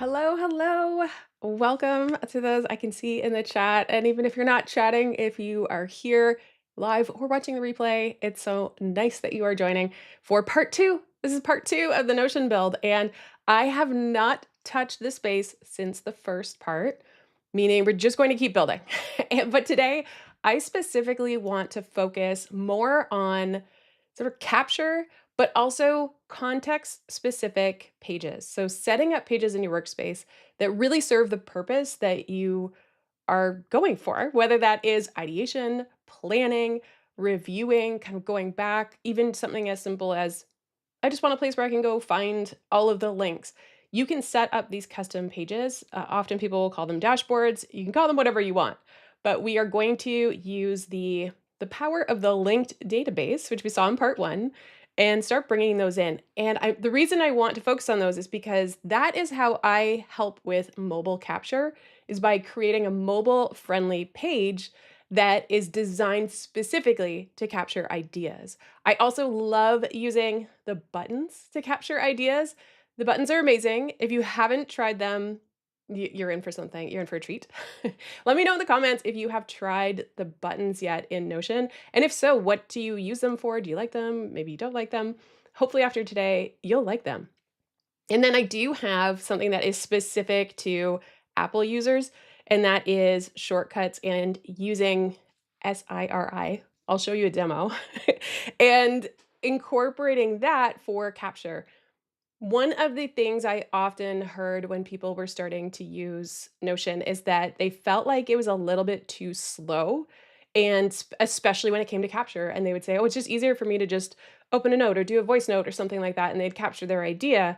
Hello, hello. Welcome to those I can see in the chat. And even if you're not chatting, if you are here live or watching the replay, it's so nice that you are joining for part two. This is part two of the Notion build. And I have not touched this space since the first part, meaning we're just going to keep building. But today, I specifically want to focus more on sort of capture but also context specific pages. So setting up pages in your workspace that really serve the purpose that you are going for, whether that is ideation, planning, reviewing, kind of going back, even something as simple as I just want a place where I can go find all of the links. You can set up these custom pages. Often people will call them dashboards. You can call them whatever you want, but we are going to use the power of the linked database, which we saw in part one, and start bringing those in. And the reason I want to focus on those is because that is how I help with mobile capture, is by creating a mobile friendly page that is designed specifically to capture ideas. I also love using the buttons to capture ideas. The buttons are amazing. If you haven't tried them, you're in for something. You're in for a treat. Let me know in the comments if you have tried the buttons yet in Notion. And if so, what do you use them for? Do you like them? Maybe you don't like them. Hopefully, after today, you'll like them. And then I do have something that is specific to Apple users, and that is shortcuts and using Siri. I'll show you a demo and incorporating that for capture. One of the things I often heard when people were starting to use Notion is that they felt like it was a little bit too slow, and especially when it came to capture. And they would say, oh, it's just easier for me to just open a note or do a voice note or something like that. And they'd capture their idea.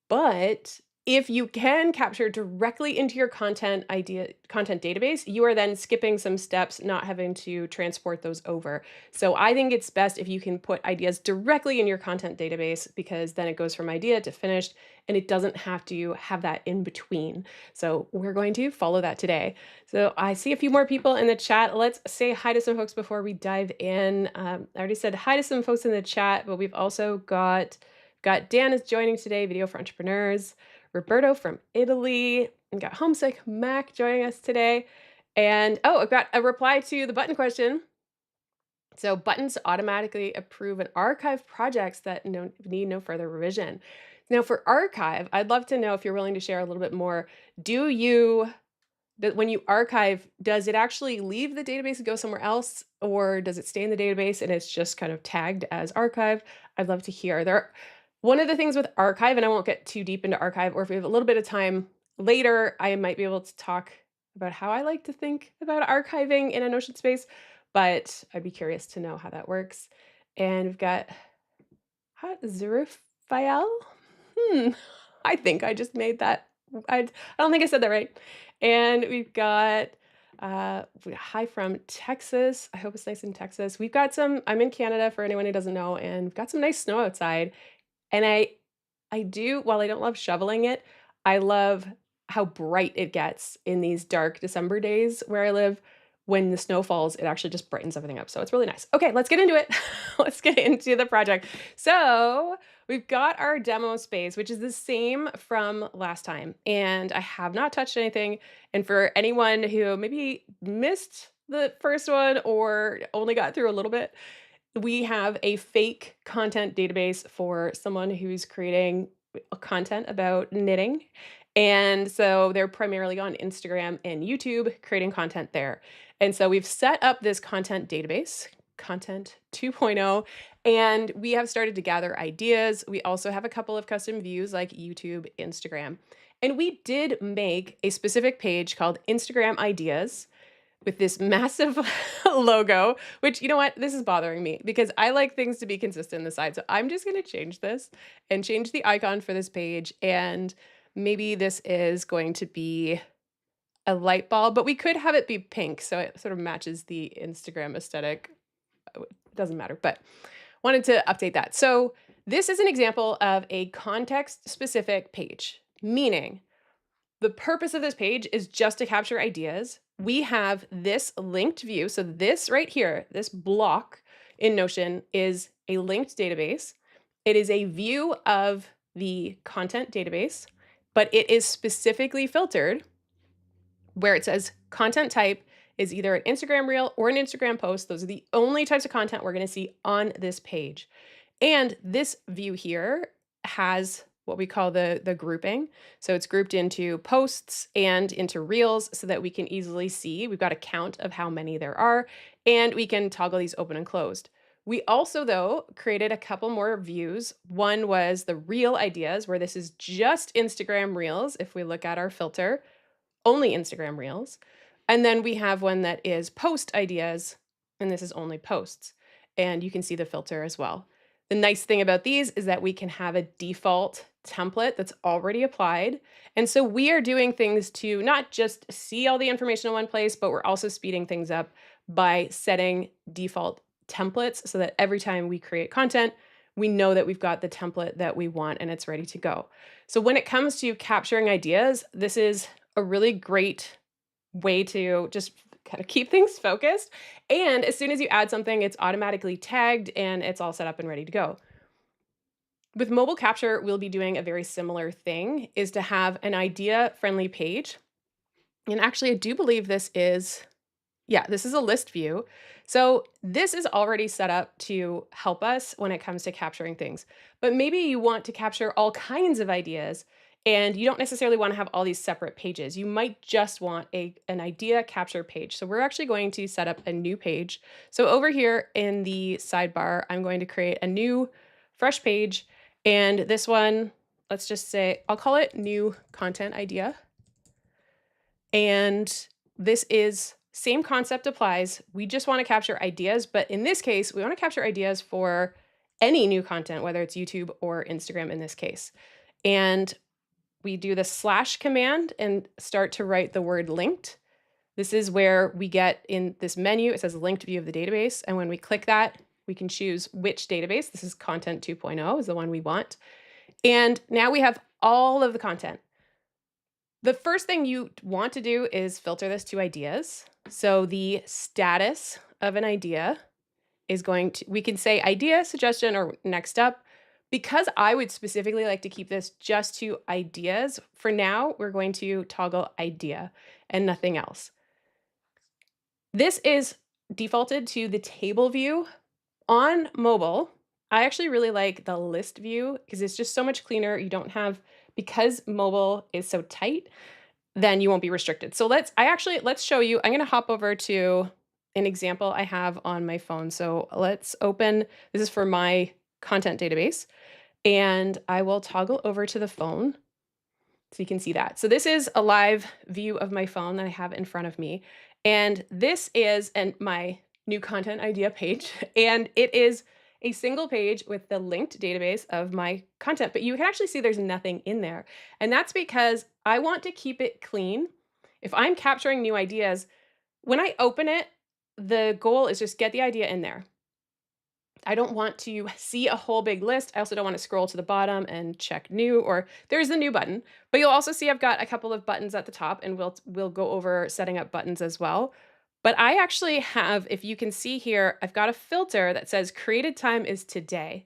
But if you can capture directly into your content database, you are then skipping some steps, not having to transport those over. So I think it's best if you can put ideas directly in your content database, because then it goes from idea to finished and it doesn't have to have that in between. So we're going to follow that today. So I see a few more people in the chat. Let's say hi to some folks before we dive in. I already said hi to some folks in the chat, but we've also got Dan is joining today, Video for Entrepreneurs. Roberto from Italy, and got Homesick Mac joining us today. And oh, I've got a reply to the button question. So buttons automatically approve and archive projects that need no further revision. Now for archive, I'd love to know if you're willing to share a little bit more. When you archive, does it actually leave the database and go somewhere else? Or does it stay in the database and it's just kind of tagged as archive? I'd love to hear. One of the things with archive, and I won't get too deep into archive, or if we have a little bit of time later, I might be able to talk about how I like to think about archiving in a Notion space, but I'd be curious to know how that works. And we've got Zurifael. I think I just made that. I don't think I said that right. And we've got hi from Texas. I hope it's nice in Texas. We've got I'm in Canada for anyone who doesn't know, and we've got some nice snow outside. And I do, while I don't love shoveling it, I love how bright it gets in these dark December days where I live. When the snow falls, it actually just brightens everything up. So it's really nice. Okay, let's get into it. Let's get into the project. So we've got our demo space, which is the same from last time. And I have not touched anything. And for anyone who maybe missed the first one or only got through a little bit, we have a fake content database for someone who's creating content about knitting. And so they're primarily on Instagram and YouTube creating content there. And so we've set up this content database, Content 2.0, and we have started to gather ideas. We also have a couple of custom views like YouTube, Instagram. And we did make a specific page called Instagram Ideas with this massive logo, which, you know what, this is bothering me because I like things to be consistent on the side. So I'm just going to change this and change the icon for this page. And maybe this is going to be a light bulb, but we could have it be pink. So it sort of matches the Instagram aesthetic. It doesn't matter, but wanted to update that. So this is an example of a context specific page, meaning the purpose of this page is just to capture ideas. We have this linked view. So this right here, this block in Notion is a linked database. It is a view of the content database. but it is specifically filtered where it says content type is either an Instagram reel or an Instagram post. Those are the only types of content we're going to see on this page. And this view here has what we call the grouping. So it's grouped into posts and into reels so that we can easily see. We've got a count of how many there are, and we can toggle these open and closed. We also, though, created a couple more views. One was the reel ideas, where this is just Instagram reels. If we look at our filter, only Instagram reels. And then we have one that is post ideas, and this is only posts. And you can see the filter as well. The nice thing about these is that we can have a default template that's already applied. And so we are doing things to not just see all the information in one place, but we're also speeding things up by setting default templates so that every time we create content, we know that we've got the template that we want and it's ready to go. So when it comes to capturing ideas, this is a really great way to just kind of keep things focused. And as soon as you add something, it's automatically tagged and it's all set up and ready to go. With mobile capture, we'll be doing a very similar thing, is to have an idea-friendly page. And actually, I do believe this is a list view. So this is already set up to help us when it comes to capturing things. But maybe you want to capture all kinds of ideas and you don't necessarily want to have all these separate pages. You might just want an idea capture page. So we're actually going to set up a new page. So over here in the sidebar, I'm going to create a new fresh page. And this one, let's just say, I'll call it new content idea. And this is same concept applies. We just want to capture ideas, but in this case, we want to capture ideas for any new content, whether it's YouTube or Instagram in this case. And we do the slash command and start to write the word linked. This is where we get in this menu, it says linked view of the database. And when we click that, we can choose which database. This is content 2.0 is the one we want. And now we have all of the content. The first thing you want to do is filter this to ideas. So the status of an idea is we can say idea, suggestion, or next up. Because I would specifically like to keep this just to ideas, for now, we're going to toggle idea and nothing else. This is defaulted to the table view. On mobile, I actually really like the list view because it's just so much cleaner. You don't have, because mobile is so tight, then you won't be restricted. So let's show you. I'm going to hop over to an example I have on my phone. So let's open, this is for my content database, and I will toggle over to the phone so you can see that. So this is a live view of my phone that I have in front of me. And this is my new content idea page. And it is a single page with the linked database of my content, but you can actually see there's nothing in there. And that's because I want to keep it clean. If I'm capturing new ideas, when I open it, the goal is just get the idea in there. I don't want to see a whole big list. I also don't want to scroll to the bottom and check new, or there's the new button, but you'll also see I've got a couple of buttons at the top, and we'll go over setting up buttons as well. But I actually have, if you can see here, I've got a filter that says created time is today.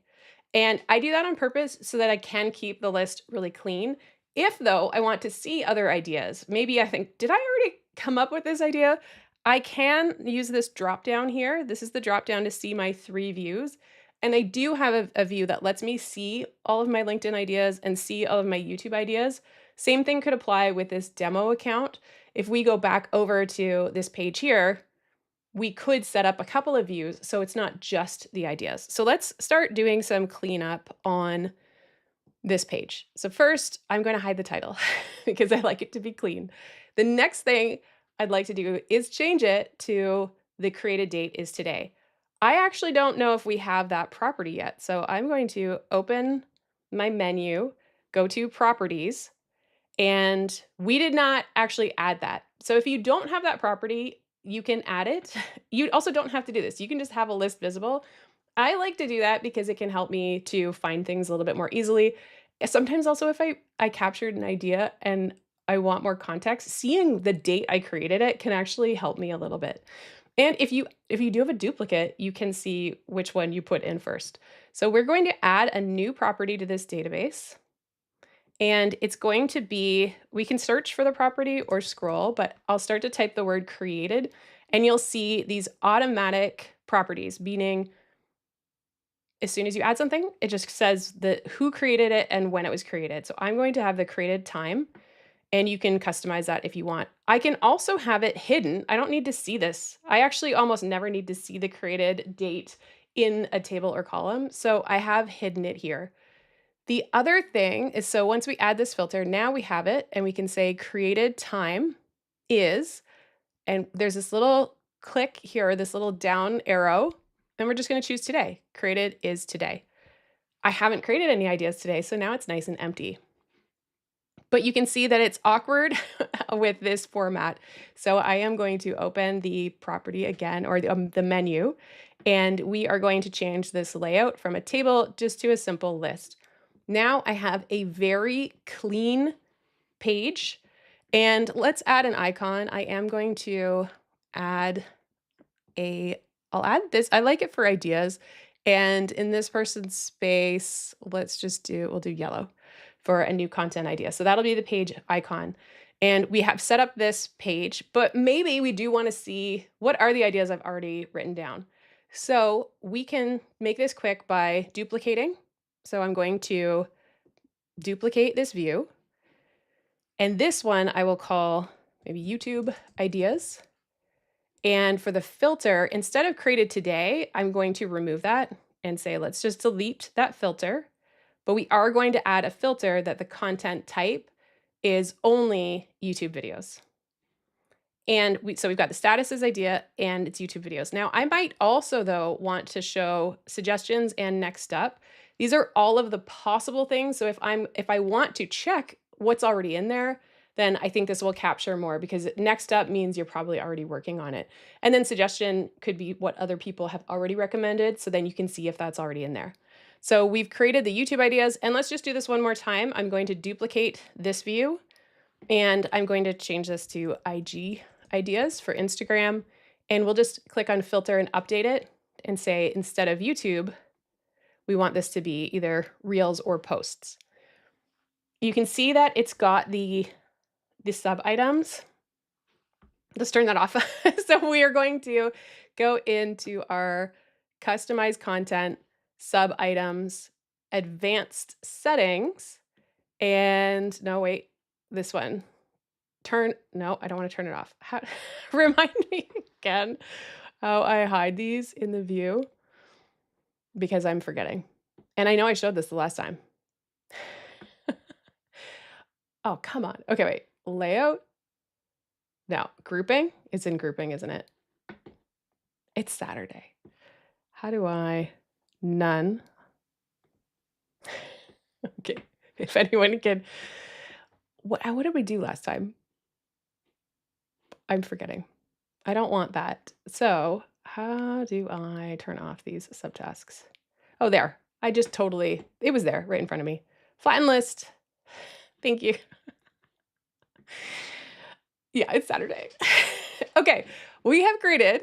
And I do that on purpose so that I can keep the list really clean. If though I want to see other ideas, maybe I think, did I already come up with this idea? I can use this drop down here. This is the drop down to see my 3 views. And I do have a view that lets me see all of my LinkedIn ideas and see all of my YouTube ideas. Same thing could apply with this demo account. If we go back over to this page here, we could set up a couple of views so it's not just the ideas. So let's start doing some cleanup on this page. So first, I'm going to hide the title because I like it to be clean. The next thing I'd like to do is change it to the created date is today. I actually don't know if we have that property yet. So I'm going to open my menu, go to properties, and we did not actually add that. So if you don't have that property, you can add it. You also don't have to do this. You can just have a list visible. I like to do that because it can help me to find things a little bit more easily. Sometimes also if I captured an idea and I want more context, seeing the date I created it can actually help me a little bit. And if you do have a duplicate, you can see which one you put in first. So we're going to add a new property to this database. And it's going to be, we can search for the property or scroll, but I'll start to type the word created and you'll see these automatic properties, meaning as soon as you add something, it just says who created it and when it was created. So I'm going to have the created time and you can customize that if you want. I can also have it hidden. I don't need to see this. I actually almost never need to see the created date in a table or column. So I have hidden it here. The other thing is, so once we add this filter, now we have it and we can say created time is, and there's this little click here, this little down arrow, and we're just going to choose today. Created is today. I haven't created any ideas today, so now it's nice and empty. But you can see that it's awkward with this format. So I am going to open the property again, or the menu, and we are going to change this layout from a table just to a simple list. Now I have a very clean page, and let's add an icon. I am going to add I'll add this. I like it for ideas. And in this person's space, we'll do yellow for a new content idea. So that'll be the page icon. And we have set up this page, but maybe we do want to see what are the ideas I've already written down. So we can make this quick by duplicating. So I'm going to duplicate this view. And this one I will call maybe YouTube ideas. And for the filter, instead of created today, I'm going to remove that and say, let's just delete that filter. But we are going to add a filter that the content type is only YouTube videos. And so we've got the status as idea and it's YouTube videos. Now I might also though want to show suggestions and next up. These are all of the possible things. So if I want to check what's already in there, then I think this will capture more because next up means you're probably already working on it. And then suggestion could be what other people have already recommended. So then you can see if that's already in there. So we've created the YouTube ideas and let's just do this one more time. I'm going to duplicate this view and I'm going to change this to IG ideas for Instagram. And we'll just click on filter and update it and say, instead of YouTube, we want this to be either reels or posts. You can see that it's got the sub items. Let's turn that off. So we are going to go into our customize content, sub items, advanced settings, and no, wait, this one. No, I don't want to turn it off. Remind me again how I hide these in the view because I'm forgetting. And I know I showed this the last time. Oh, come on. Okay, wait. Layout. Now, grouping. It's in grouping, isn't it? It's Saturday. How do I? None. Okay. If anyone can. What did we do last time? I'm forgetting. I don't want that. So how do I turn off these subtasks? Oh, there. It was there right in front of me. Flatten list. Thank you. Yeah, it's Saturday. Okay, we have created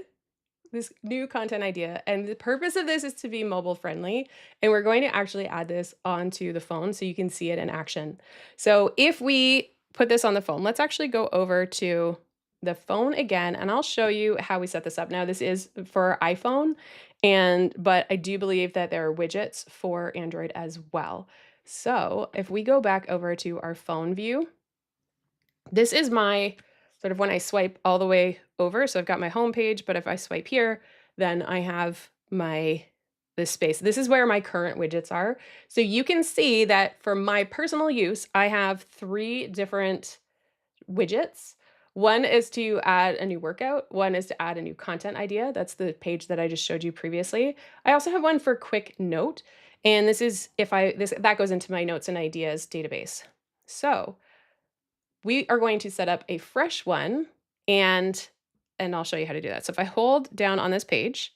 this new content idea, and the purpose of this is to be mobile friendly, and we're going to actually add this onto the phone so you can see it in action. So if we put this on the phone, let's actually go over to the phone again, and I'll show you how we set this up. Now, this is for iPhone, but I do believe that there are widgets for Android as well. So if we go back over to our phone view, this is my sort of when I swipe all the way over. So I've got my home page, but if I swipe here, then I have this space. This is where my current widgets are. So you can see that for my personal use, I have 3 different widgets. One is to add a new workout. One is to add a new content idea. That's the page that I just showed you previously. I also have one for quick note. And this is that goes into my notes and ideas database. So we are going to set up a fresh one and I'll show you how to do that. So if I hold down on this page,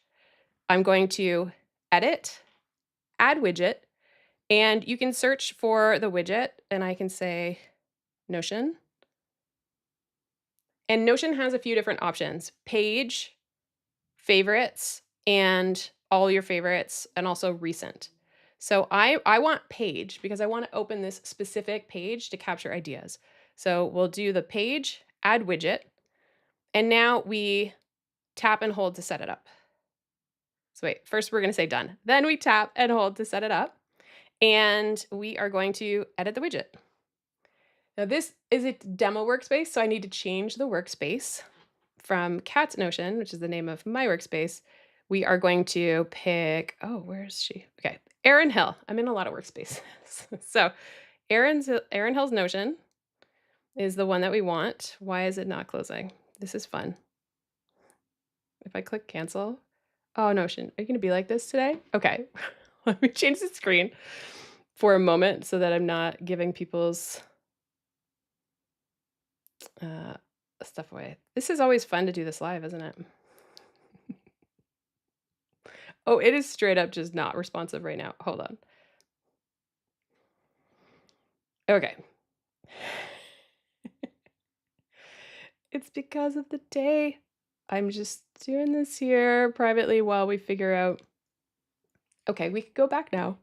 I'm going to edit, add widget, and you can search for the widget and I can say Notion. And Notion has a few different options: page, favorites, and all your favorites, and also recent. So I want page because I want to open this specific page to capture ideas. So we'll do the page, add widget, and now we tap and hold to set it up. So wait, first we're going to say done. Then we tap and hold to set it up. And we are going to edit the widget. Now this is a demo workspace, so I need to change the workspace from Cat Notion, which is the name of my workspace. We are going to pick, oh, where is she? Okay, Erin Hill. I'm in a lot of workspaces. So Erin Hill's Notion is the one that we want. Why is it not closing? This is fun. If I click cancel, oh, Notion, are you gonna be like this today? Okay, let me change the screen for a moment so that I'm not giving people's stuff away. This is always fun to do this live, isn't it? Oh, it is straight up just not responsive right now. Hold on. Okay. It's because of the day. I'm just doing this here privately while we figure out. Okay, we could go back now.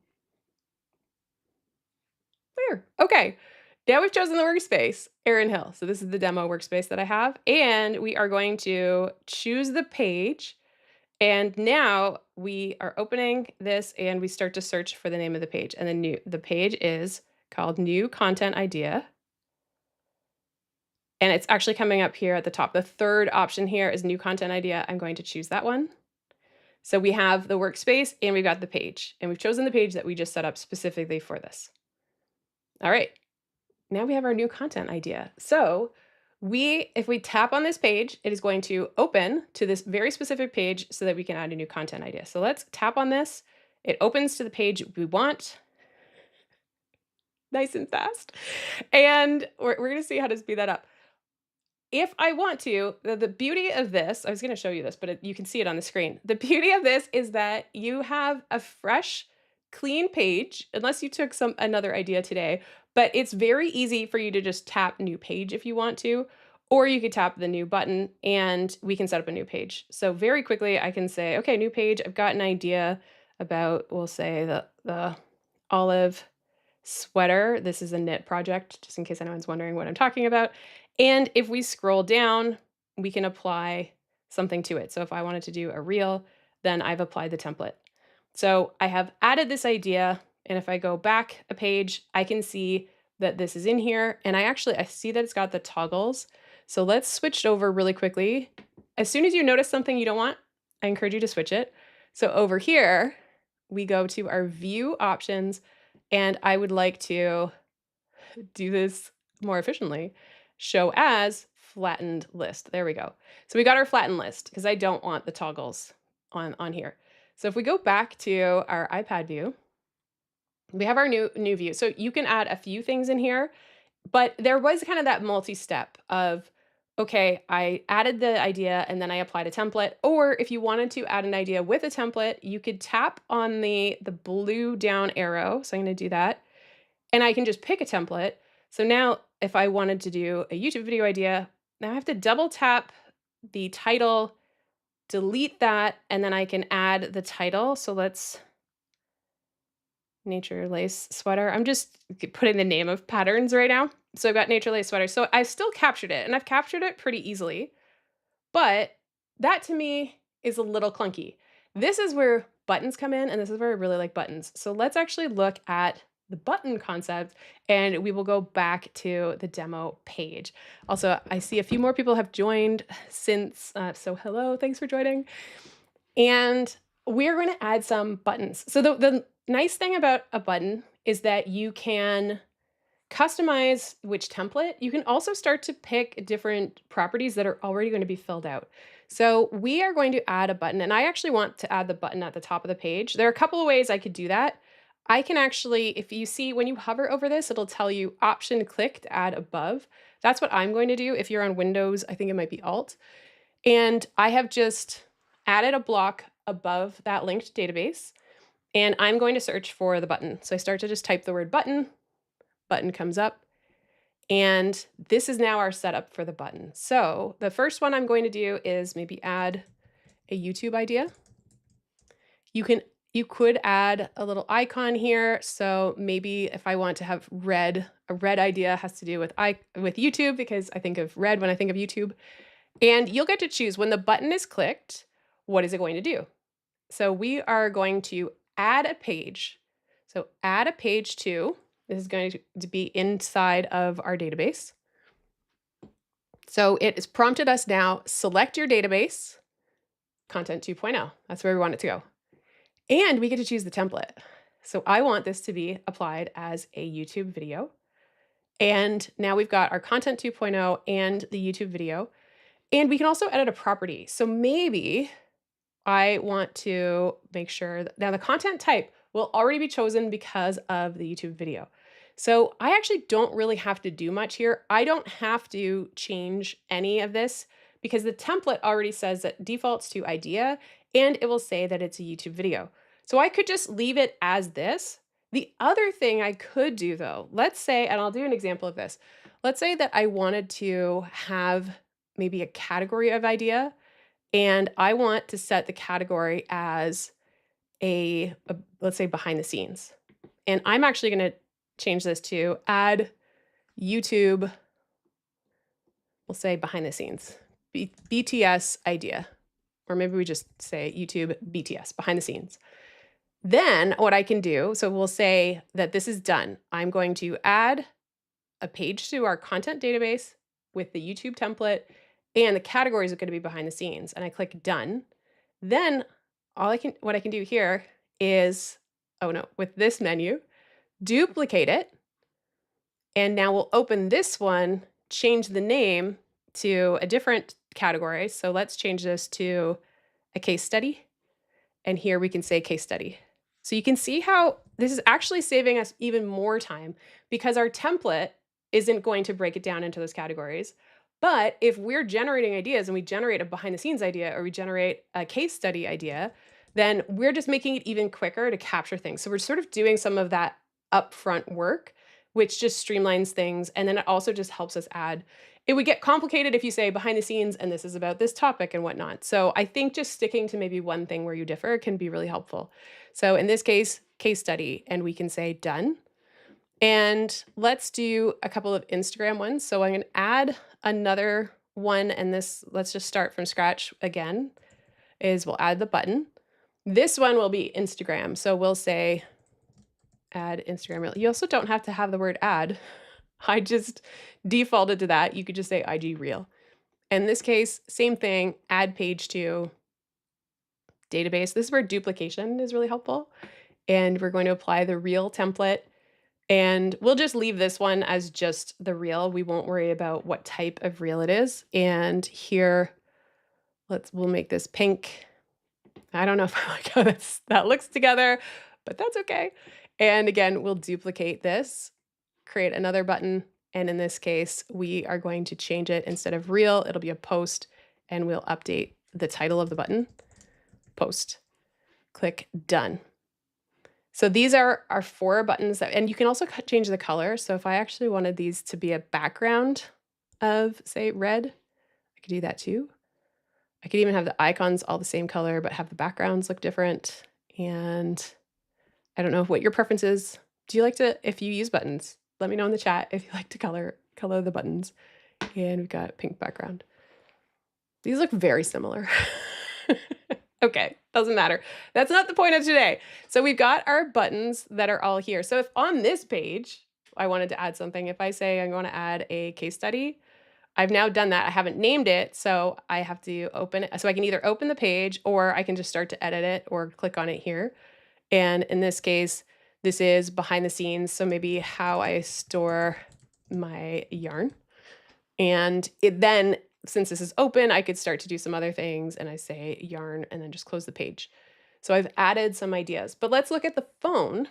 There. Okay. Now we've chosen the workspace, Erin Hill. So this is the demo workspace that I have. And we are going to choose the page. And now we are opening this and we start to search for the name of the page. And the page is called New Content Idea. And it's actually coming up here at the top. The third option here is New Content Idea. I'm going to choose that one. So we have the workspace and we've got the page. And we've chosen the page that we just set up specifically for this. All right. Now we have our new content idea. So if we tap on this page, it is going to open to this very specific page so that we can add a new content idea. So let's tap on this. It opens to the page we want. Nice and fast. And we're going to see how to speed that up. If I want to, the beauty of this, I was going to show you this, but you can see it on the screen. The beauty of this is that you have a fresh, clean page, unless you took another idea today, but it's very easy for you to just tap new page if you want to, or you could tap the new button and we can set up a new page. So very quickly I can say, okay, new page, I've got an idea about, we'll say the olive sweater. This is a knit project, just in case anyone's wondering what I'm talking about. And if we scroll down, we can apply something to it. So if I wanted to do a reel, then I've applied the template. So I have added this idea, and if I go back a page, I can see that this is in here, and I see that it's got the toggles. So let's switch over really quickly. As soon as you notice something you don't want, I encourage you to switch it. So over here, we go to our view options, and I would like to do this more efficiently. Show as flattened list. There we go. So we got our flattened list because I don't want the toggles on here. So if we go back to our iPad view, we have our new view. So you can add a few things in here, but there was kind of that multi-step of, okay, I added the idea and then I applied a template. Or if you wanted to add an idea with a template, you could tap on the blue down arrow. So I'm going to do that. And I can just pick a template. So now if I wanted to do a YouTube video idea, now I have to double tap the title, delete that, and then I can add the title. So let's nature lace sweater. I'm just putting the name of patterns right now. So I've got nature lace sweater. So I still captured it, and I've captured it pretty easily, but that to me is a little clunky. This is where buttons come in, and this is where I really like buttons. So let's actually look at the button concept, and we will go back to the demo page. Also, I see a few more people have joined since, so hello, thanks for joining. And we're going to add some buttons. So the nice thing about a button is that you can customize which template. You can also start to pick different properties that are already going to be filled out. So we are going to add a button, and I actually want to add the button at the top of the page. There are a couple of ways I could do that. I can actually, if you see, when you hover over this, it'll tell you option click to add above. That's what I'm going to do. If you're on Windows, I think it might be Alt. And I have just added a block above that linked database, and I'm going to search for the button. So I start to just type the word button comes up, and this is now our setup for the button. So the first one I'm going to do is maybe add a YouTube idea. You can You could add a little icon here. So maybe if I want to have red, a red idea has to do with with YouTube because I think of red when I think of YouTube. And you'll get to choose when the button is clicked, what is it going to do? So we are going to add a page. So add a page to, this is going to be inside of our database. So it has prompted us now, select your database, content 2.0. That's where we want it to go. And we get to choose the template. So I want this to be applied as a YouTube video. And now we've got our content 2.0 and the YouTube video. And we can also edit a property. So maybe I want to make sure that now the content type will already be chosen because of the YouTube video. So I actually don't really have to do much here. I don't have to change any of this because the template already says that defaults to idea and it will say that it's a YouTube video. So I could just leave it as this. The other thing I could do though, let's say, and I'll do an example of this. Let's say that I wanted to have maybe a category of idea and I want to set the category as let's say behind the scenes. And I'm actually going to change this to add YouTube, we'll say behind the scenes, BTS idea, or maybe we just say YouTube BTS, behind the scenes. Then what I can do, so we'll say that this is done. I'm going to add a page to our content database with the YouTube template and the categories are going to be behind the scenes. And I click done. Then what I can do here is, oh no, with this menu, duplicate it. And now we'll open this one, change the name to a different category. So let's change this to a case study. And here we can say case study. So you can see how this is actually saving us even more time because our template isn't going to break it down into those categories. But if we're generating ideas and we generate a behind the scenes idea or we generate a case study idea, then we're just making it even quicker to capture things. So we're sort of doing some of that upfront work, which just streamlines things. And then it also just helps us add. It would get complicated if you say behind the scenes and this is about this topic and whatnot. So I think just sticking to maybe one thing where you differ can be really helpful. So in this case study, and we can say done. And let's do a couple of Instagram ones. So I'm going to add another one, and this, let's just start from scratch again, is we'll add the button. This one will be Instagram. So we'll say add Instagram reel. You also don't have to have the word add. I just defaulted to that. You could just say IG reel. In this case, same thing, add page to database. This is where duplication is really helpful. And we're going to apply the reel template. And we'll just leave this one as just the reel. We won't worry about what type of reel it is. And here, we'll make this pink. I don't know if I like how that looks together, but that's okay. And again, we'll duplicate this, create another button. And in this case, we are going to change it. Instead of reel, it'll be a post, and we'll update the title of the button, post. Click done. So these are our 4 buttons and you can also change the color. So if I actually wanted these to be a background of, say, red, I could do that too. I could even have the icons all the same color, but have the backgrounds look different. And I don't know what your preference is. Do you like to, if you use buttons, let me know in the chat if you like to color the buttons. And we've got pink background. These look very similar. Okay, doesn't matter. That's not the point of today. So we've got our buttons that are all here. So if on this page, I wanted to add something, if I say I'm going to add a case study, I've now done that. I haven't named it, so I have to open it. So I can either open the page or I can just start to edit it or click on it here. And in this case, this is behind the scenes. So maybe how I store my yarn. And it then, since this is open, I could start to do some other things, and I say yarn and then just close the page. So I've added some ideas, but let's look at the phone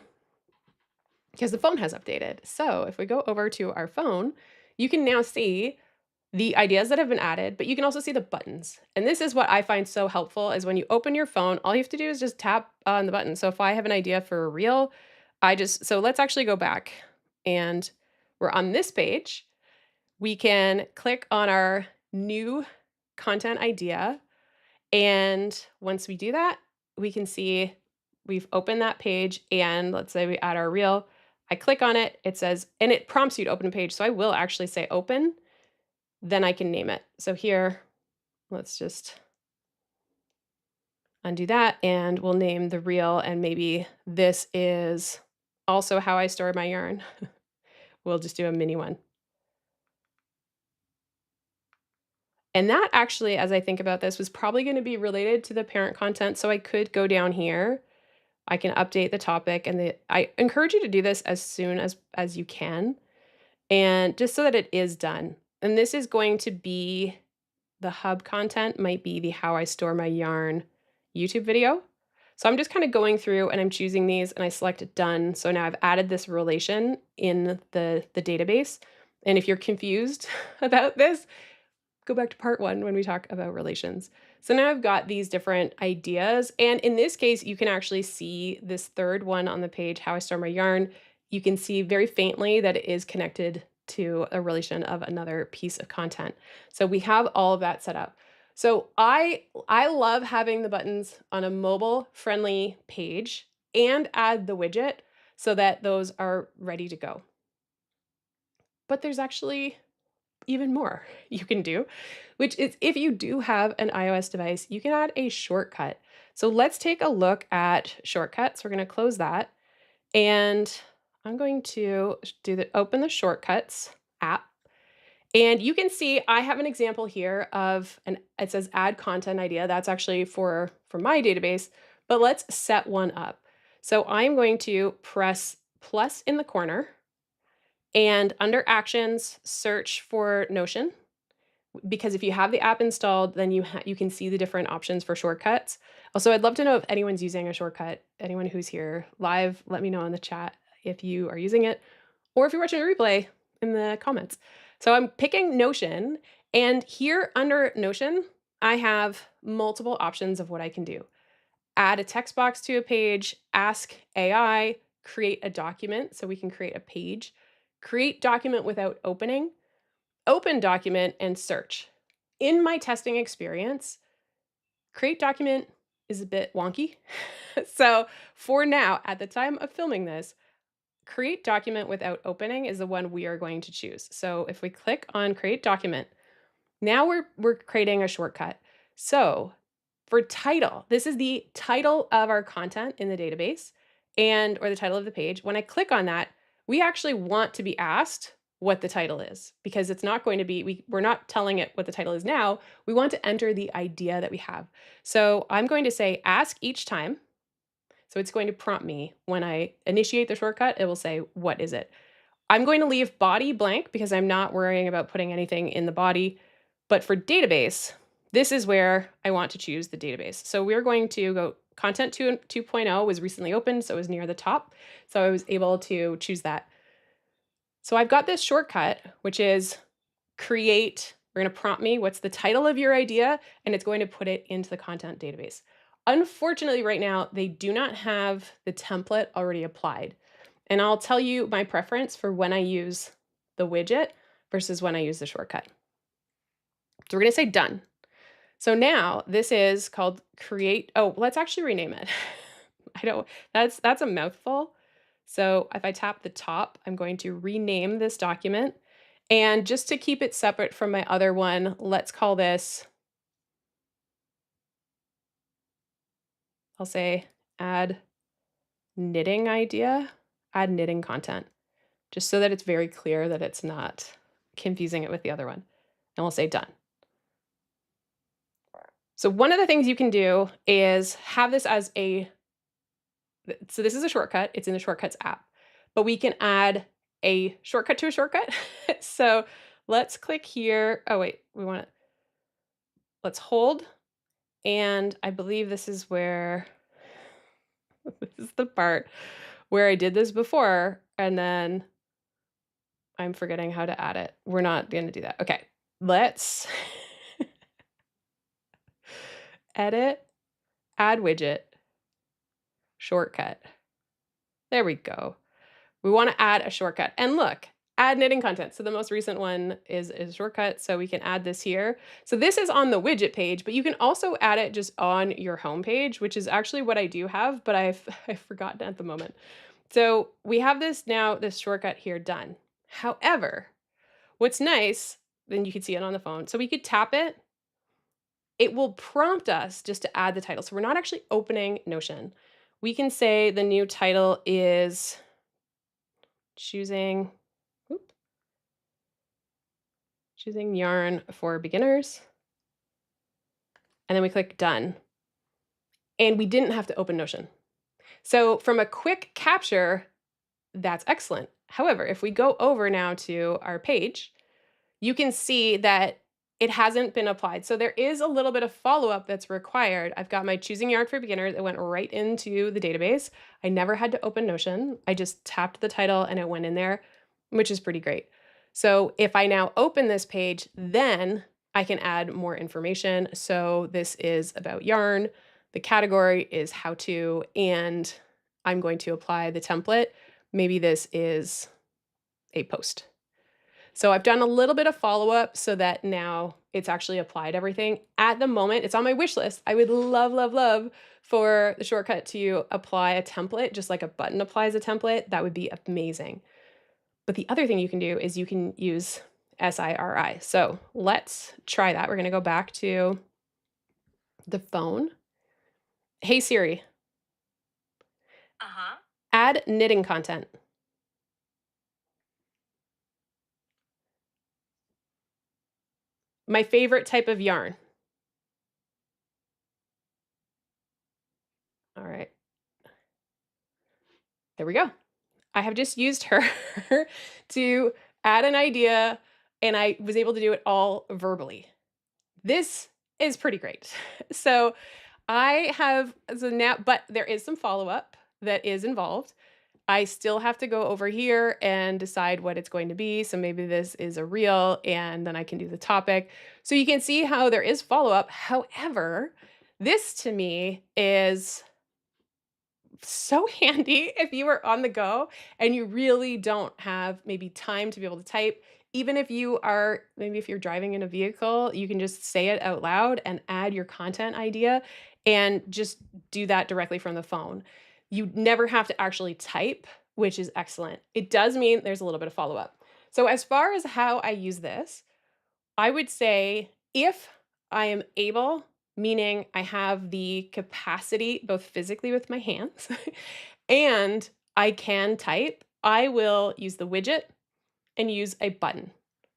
because the phone has updated. So if we go over to our phone, you can now see the ideas that have been added, but you can also see the buttons. And this is what I find so helpful is when you open your phone, all you have to do is just tap on the button. So if I have an idea for a reel, so let's actually go back and we're on this page. We can click on our new content idea. And once we do that, we can see we've opened that page, and let's say we add our reel. I click on it, it says, and it prompts you to open a page. So I will actually say open, then I can name it. So here, let's just undo that and we'll name the reel, and maybe this is also how I store my yarn. We'll just do a mini one. And that actually, as I think about this, was probably going to be related to the parent content. So I could go down here. I can update the topic, and I encourage you to do this as soon as you can, and just so that it is done. And this is going to be the hub content, might be the how I store my yarn YouTube video. So I'm just kind of going through and I'm choosing these, and I select done. So now I've added this relation in the database. And if you're confused about this, go back to part 1 when we talk about relations. So now I've got these different ideas. And in this case, you can actually see this third one on the page, how I store my yarn. You can see very faintly that it is connected to a relation of another piece of content. So we have all of that set up. So I love having the buttons on a mobile friendly page and add the widget so that those are ready to go. But there's actually even more you can do, which is if you do have an iOS device, you can add a shortcut. So let's take a look at shortcuts. We're going to close that, and I'm going to open the shortcuts app. And you can see I have an example here of it says add content idea. That's actually for my database, but let's set one up. So I'm going to press plus in the corner, and under actions, search for Notion, because if you have the app installed, then you can see the different options for shortcuts. Also, I'd love to know if anyone's using a shortcut. Anyone who's here live, let me know in the chat if you are using it, or if you're watching a replay in the comments. So I'm picking Notion, and here under Notion, I have multiple options of what I can do. Add a text box to a page, ask AI, create a document, so we can create a page, create document without opening, open document, and search. In my testing experience, create document is a bit wonky. So for now, at the time of filming this, create document without opening is the one we are going to choose. So if we click on create document, now we're creating a shortcut. So for title, this is the title of our content in the database, or the title of the page. When I click on that, we actually want to be asked what the title is, because it's not going to be, we're not telling it what the title is now. We want to enter the idea that we have. So I'm going to say ask each time. So it's going to prompt me when I initiate the shortcut, it will say, what is it? I'm going to leave body blank because I'm not worrying about putting anything in the body. But for database, this is where I want to choose the database. So we're going to go content 2.0 was recently opened, so it was near the top. So I was able to choose that. So I've got this shortcut, which is create. We're going to prompt me, what's the title of your idea? And it's going to put it into the content database. Unfortunately, right now, they do not have the template already applied. And I'll tell you my preference for when I use the widget versus when I use the shortcut. So we're going to say done. So now this is called create. Oh, let's actually rename it. That's a mouthful. So if I tap the top, I'm going to rename this document. And just to keep it separate from my other one, let's call this, I'll say add knitting idea, add knitting content, just so that it's very clear that it's not confusing it with the other one. And we'll say done. So one of the things you can do is have this as so this is a shortcut, it's in the shortcuts app, but we can add a shortcut to a shortcut. So let's click here. Oh wait, let's hold. And I believe this is where, this is the part where I did this before, and then I'm forgetting how to add it. We're not going to do that. Okay, let's edit, add widget, shortcut. There we go. We want to add a shortcut. And look, add knitting content. So the most recent one is a shortcut, so we can add this here. So this is on the widget page, but you can also add it just on your home page, which is actually what I do have, but I've forgotten at the moment. So we have this now, this shortcut here done. However, what's nice, then you can see it on the phone. So we could tap it. It will prompt us just to add the title. So we're not actually opening Notion. We can say the new title is choosing, oop, choosing yarn for beginners. And then we click done. And we didn't have to open Notion. So from a quick capture, that's excellent. However, if we go over now to our page, you can see that it hasn't been applied. So there is a little bit of follow-up that's required. I've got my choosing yarn for beginners. It went right into the database. I never had to open Notion. I just tapped the title and it went in there, which is pretty great. So if I now open this page, then I can add more information. So this is about yarn. The category is how to, and I'm going to apply the template. Maybe this is a post. So I've done a little bit of follow-up so that now it's actually applied everything. At the moment, it's on my wish list. I would love, love, love for the shortcut to apply a template, just like a button applies a template. That would be amazing. But the other thing you can do is you can use Siri. So let's try that. We're going to go back to the phone. Hey Siri, add knitting content. My favorite type of yarn. All right. There we go. I have just used her to add an idea, and I was able to do it all verbally. This is pretty great. So I have, so now, but there is some follow-up that is involved. I still have to go over here and decide what it's going to be. So maybe this is a reel, and then I can do the topic. So you can see how there is follow-up. However, this to me is so handy if you are on the go and you really don't have maybe time to be able to type. Even if you are, maybe if you're driving in a vehicle, you can just say it out loud and add your content idea and just do that directly from the phone. You never have to actually type, which is excellent. It does mean there's a little bit of follow up. So as far as how I use this, I would say if I am able, meaning I have the capacity, both physically with my hands and I can type, I will use the widget and use a button.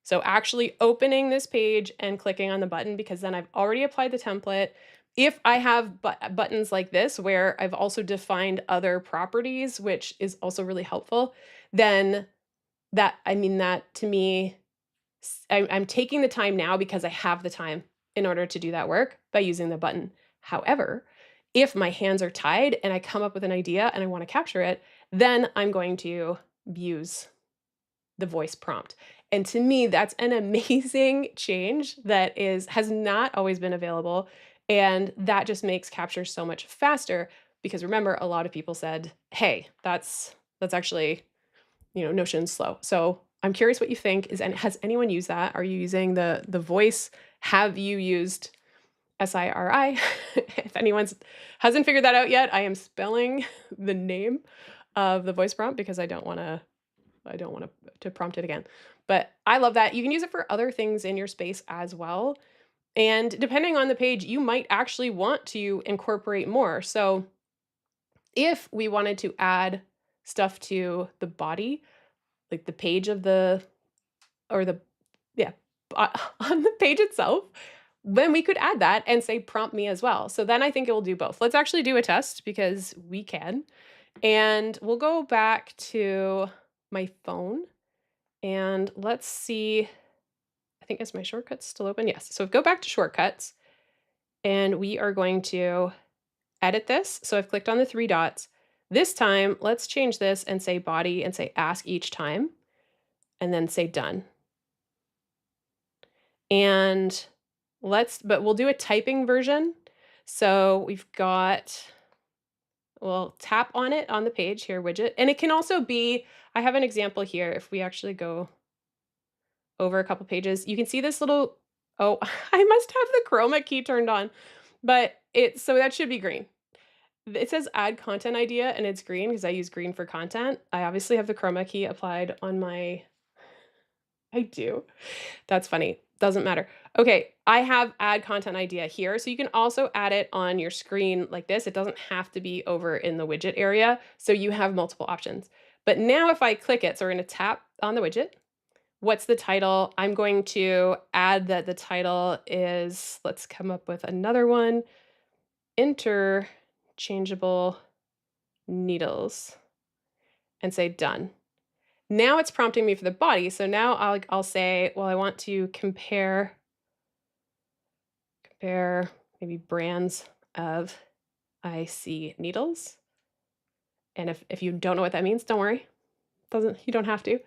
So actually opening this page and clicking on the button, because then I've already applied the template. If I have buttons like this, where I've also defined other properties, which is also really helpful, then that to me, I'm taking the time now because I have the time in order to do that work by using the button. However, if my hands are tied and I come up with an idea and I want to capture it, then I'm going to use the voice prompt. And to me, that's an amazing change that has not always been available. And that just makes capture so much faster because remember, a lot of people said, hey, that's actually, Notion's slow. So I'm curious what you think has anyone used that? Are you using the voice? Have you used Siri? If anyone hasn't figured that out yet, I am spelling the name of the voice prompt because I don't want to prompt it again. But I love that. You can use it for other things in your space as well. And depending on the page, you might actually want to incorporate more. So if we wanted to add stuff to the body, like the page of on the page itself, then we could add that and say prompt me as well. So then I think it will do both. Let's actually do a test because we can. And we'll go back to my phone and let's see. I think is my shortcuts still open? Yes. So go back to shortcuts and we are going to edit this. So I've clicked on the 3 dots. This time, let's change this and say body and say ask each time and then say done. And but we'll do a typing version. So we'll tap on it on the page here, widget. And it can also be, I have an example here. If we actually go over a couple pages, you can see this little, oh, I must have the chroma key turned on, but so that should be green. It says add content idea and it's green because I use green for content. I obviously have the chroma key applied on my, I do. That's funny. Doesn't matter. Okay, I have add content idea here. So you can also add it on your screen like this. It doesn't have to be over in the widget area. So you have multiple options. But now if I click it, so we're going to tap on the widget. What's the title? I'm going to add that the title is, let's come up with another one, interchangeable needles, and say done. Now it's prompting me for the body. So now I'll say, well, I want to compare maybe brands of IC needles. And if you don't know what that means, don't worry. You don't have to.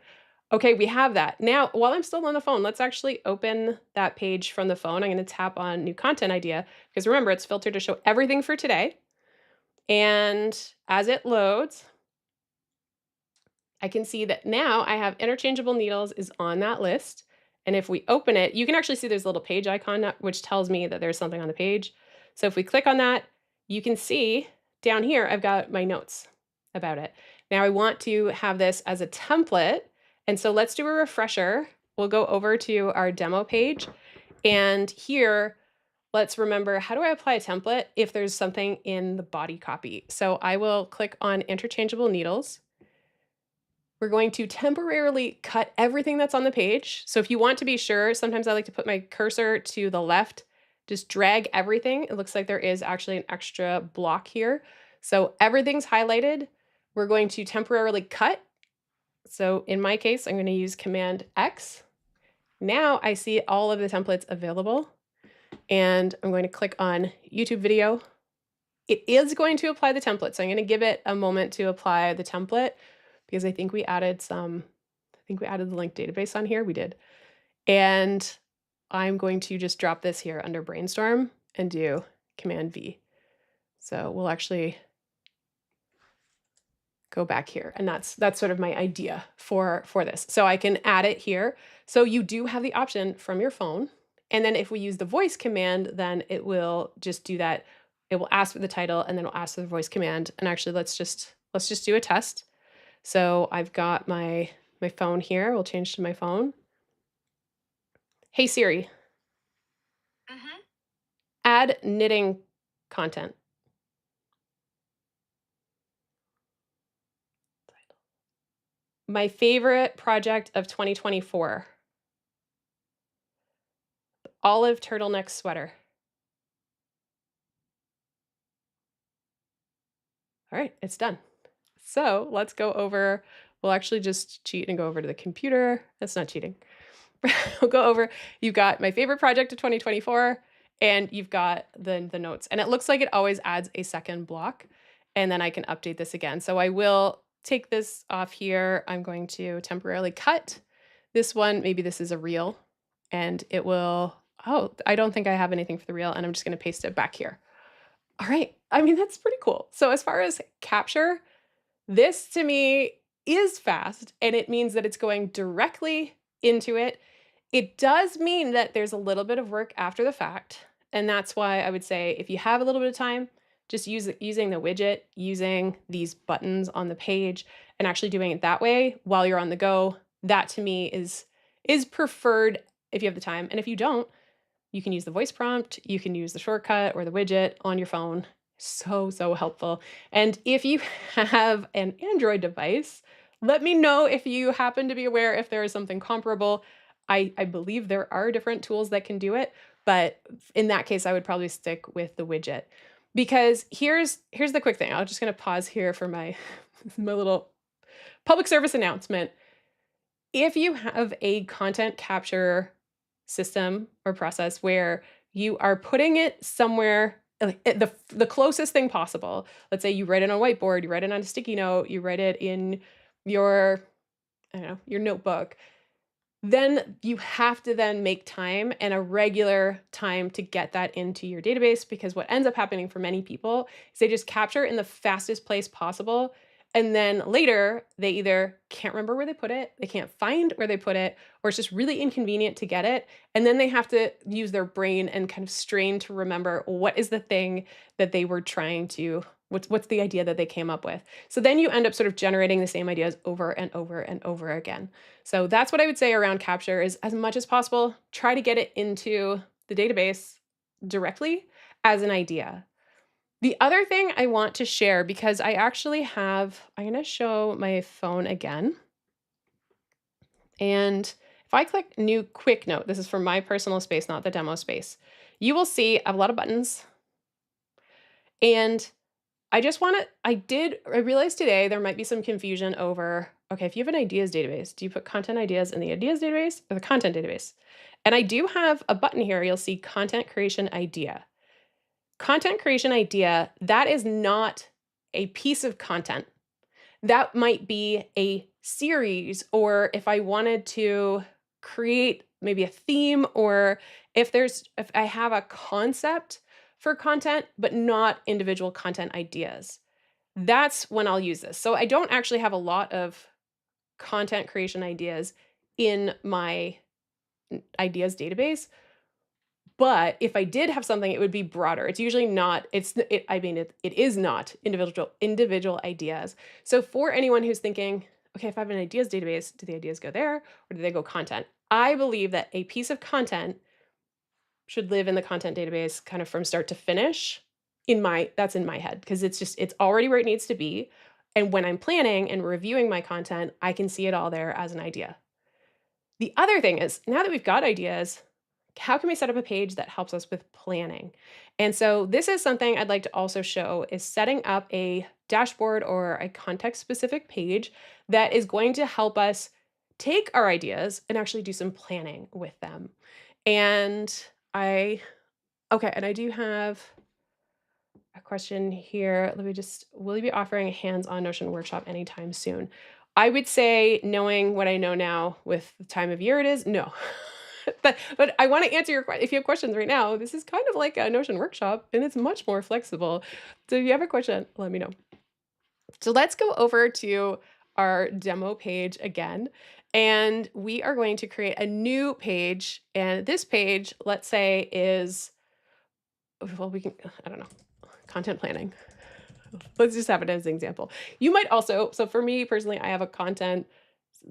Okay, we have that. Now, while I'm still on the phone, let's actually open that page from the phone. I'm going to tap on new content idea because remember, it's filtered to show everything for today. And as it loads, I can see that now I have interchangeable needles is on that list. And if we open it, you can actually see there's a little page icon, which tells me that there's something on the page. So if we click on that, you can see down here, I've got my notes about it. Now I want to have this as a template. And so let's do a refresher. We'll go over to our demo page. And here, let's remember, how do I apply a template if there's something in the body copy? So I will click on interchangeable needles. We're going to temporarily cut everything that's on the page. So if you want to be sure, sometimes I like to put my cursor to the left, just drag everything. It looks like there is actually an extra block here. So everything's highlighted. We're going to temporarily cut. So in my case, I'm going to use Command X. Now I see all of the templates available. And I'm going to click on YouTube video. It is going to apply the template. So I'm going to give it a moment to apply the template because I think we added the link database on here. We did. And I'm going to just drop this here under brainstorm and do Command V. So we'll actually go back here. And that's sort of my idea for this. So I can add it here. So you do have the option from your phone. And then if we use the voice command, then it will just do that. It will ask for the title and then it'll ask for the voice command. And actually let's just do a test. So I've got my phone here. We'll change to my phone. Hey Siri. Add knitting content. My favorite project of 2024. Olive turtleneck sweater. All right, it's done. So let's go over, we'll actually just cheat and go over to the computer. That's not cheating. We'll go over, you've got my favorite project of 2024, and you've got the notes. And it looks like it always adds a second block, and then I can update this again. So I will take this off here. I'm going to temporarily cut this one. Maybe this is a reel, and it will, oh, I don't think I have anything for the reel, and I'm just going to paste it back here. All right. I mean, that's pretty cool. So as far as capture, this to me is fast, and it means that it's going directly into it. It does mean that there's a little bit of work after the fact. And that's why I would say if you have a little bit of time, just using the widget, using these buttons on the page and actually doing it that way while you're on the go, that to me is preferred if you have the time. And if you don't, you can use the voice prompt, you can use the shortcut or the widget on your phone. So helpful. And if you have an Android device, let me know if you happen to be aware if there is something comparable. I believe there are different tools that can do it, but in that case, I would probably stick with the widget. Because here's the quick thing. I'm just going to pause here for my little public service announcement. If you have a content capture system or process where you are putting it somewhere, like the closest thing possible. Let's say you write it on a whiteboard, you write it on a sticky note, you write it in your, I don't know, your notebook. Then you have to then make time and a regular time to get that into your database, because what ends up happening for many people is they just capture in the fastest place possible And then later, they either can't remember where they put it, they can't find where they put it, or it's just really inconvenient to get it. And then they have to use their brain and kind of strain to remember what is the thing that they were trying to, what's the idea that they came up with. So then you end up sort of generating the same ideas over and over and over again. So that's what I would say around capture is as much as possible, try to get it into the database directly as an idea. The other thing I want to share, because I actually have, I'm going to show my phone again. And if I click new quick note, this is for my personal space, not the demo space, you will see I have a lot of buttons. And I just want to, I realized today there might be some confusion over, okay, if you have an ideas database, do you put content ideas in the ideas database or the content database? And I do have a button here. You'll see content creation idea. Content creation idea, that is not a piece of content. That might be a series, or if I wanted to create maybe a theme, or if I have a concept for content, but not individual content ideas. That's when I'll use this. So I don't actually have a lot of content creation ideas in my ideas database. But if I did have something, it would be broader. It's usually not, it is not individual ideas. So for anyone who's thinking, okay, if I have an ideas database, do the ideas go there or do they go content? I believe that a piece of content should live in the content database kind of from start to finish that's in my head, because it's already where it needs to be. And when I'm planning and reviewing my content, I can see it all there as an idea. The other thing is, now that we've got ideas, how can we set up a page that helps us with planning? And so this is something I'd like to also show, is setting up a dashboard or a context specific page that is going to help us take our ideas and actually do some planning with them. And I do have a question here. Will you be offering a hands-on Notion workshop anytime soon? I would say, knowing what I know now with the time of year it is, no. But I want to answer your question. If you have questions right now, this is kind of like a Notion workshop and it's much more flexible. So if you have a question, let me know. So let's go over to our demo page again. And we are going to create a new page. And this page, let's say, is, well, I don't know, content planning. Let's just have it as an example. You might also, so for me personally, I have a content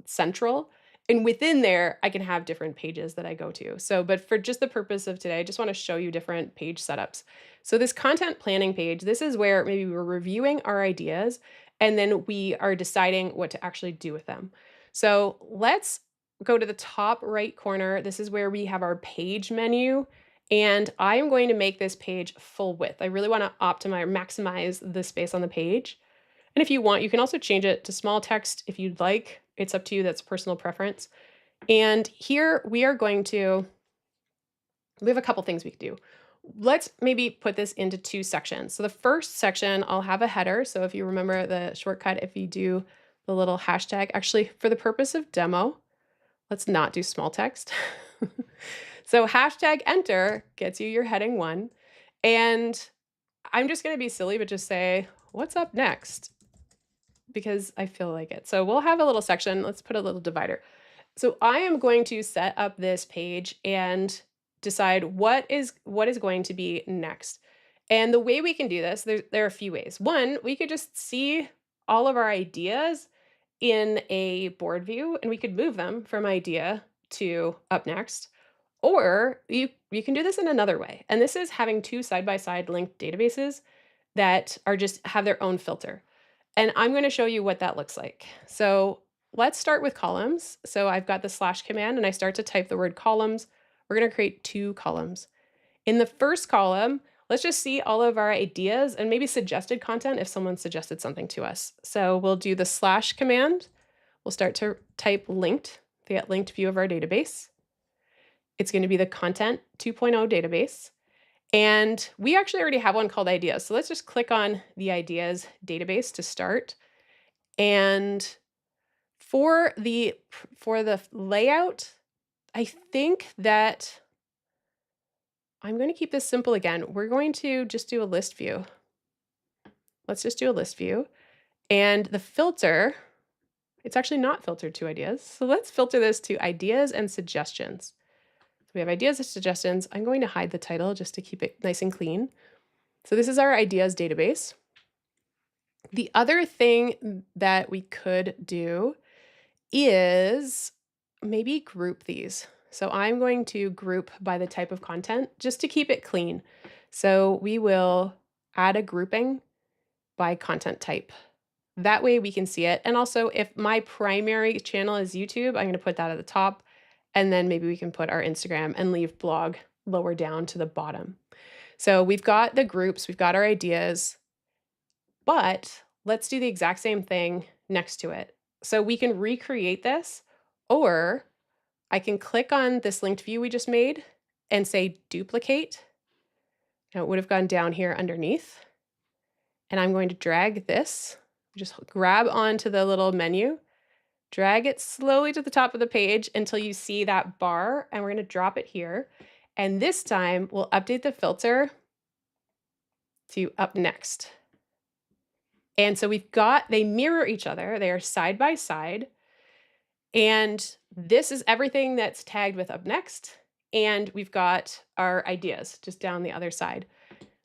central, and within there, I can have different pages that I go to. So, but for just the purpose of today, I just want to show you different page setups. So this content planning page, this is where maybe we're reviewing our ideas and then we are deciding what to actually do with them. So let's go to the top right corner. This is where we have our page menu. And I am going to make this page full width. I really want to maximize the space on the page. And if you want, you can also change it to small text if you'd like. It's up to you. That's personal preference. And here we have a couple things we could do. Let's maybe put this into two sections. So the first section, I'll have a header. So if you remember the shortcut, if you do the little hashtag, actually for the purpose of demo, let's not do small text. So hashtag enter gets you your heading 1. And I'm just going to be silly, but just say, what's up next? Because I feel like it. So we'll have a little section. Let's put a little divider. So I am going to set up this page and decide what is going to be next. And the way we can do this, there are a few ways. One, we could just see all of our ideas in a board view, and we could move them from idea to up next. Or you can do this in another way. And this is having two side-by-side linked databases that have their own filter. And I'm going to show you what that looks like. So let's start with columns. So I've got the slash command and I start to type the word columns. We're going to create 2 columns. In the first column, let's just see all of our ideas and maybe suggested content if someone suggested something to us. So we'll do the slash command. We'll start to type linked, the linked view of our database. It's going to be the content 2.0 database. And we actually already have one called ideas. So let's just click on the ideas database to start. And for the layout, I think that I'm going to keep this simple again. We're going to just do a list view. Let's just do a list view. And the filter, it's actually not filtered to ideas. So let's filter this to ideas and suggestions. So we have ideas and suggestions. I'm going to hide the title just to keep it nice and clean. So this is our ideas database. The other thing that we could do is maybe group these. So I'm going to group by the type of content just to keep it clean. So we will add a grouping by content type. That way we can see it. And also if my primary channel is YouTube, I'm going to put that at the top. And then maybe we can put our Instagram and leave blog lower down to the bottom. So we've got the groups, we've got our ideas, but let's do the exact same thing next to it. So we can recreate this, or I can click on this linked view we just made and say duplicate. Now it would have gone down here underneath. And I'm going to drag this, just grab onto the little menu, drag it slowly to the top of the page until you see that bar, and we're going to drop it here. And this time we'll update the filter to up next. And so we've got, they mirror each other. They are side by side. And this is everything that's tagged with up next. And we've got our ideas just down the other side.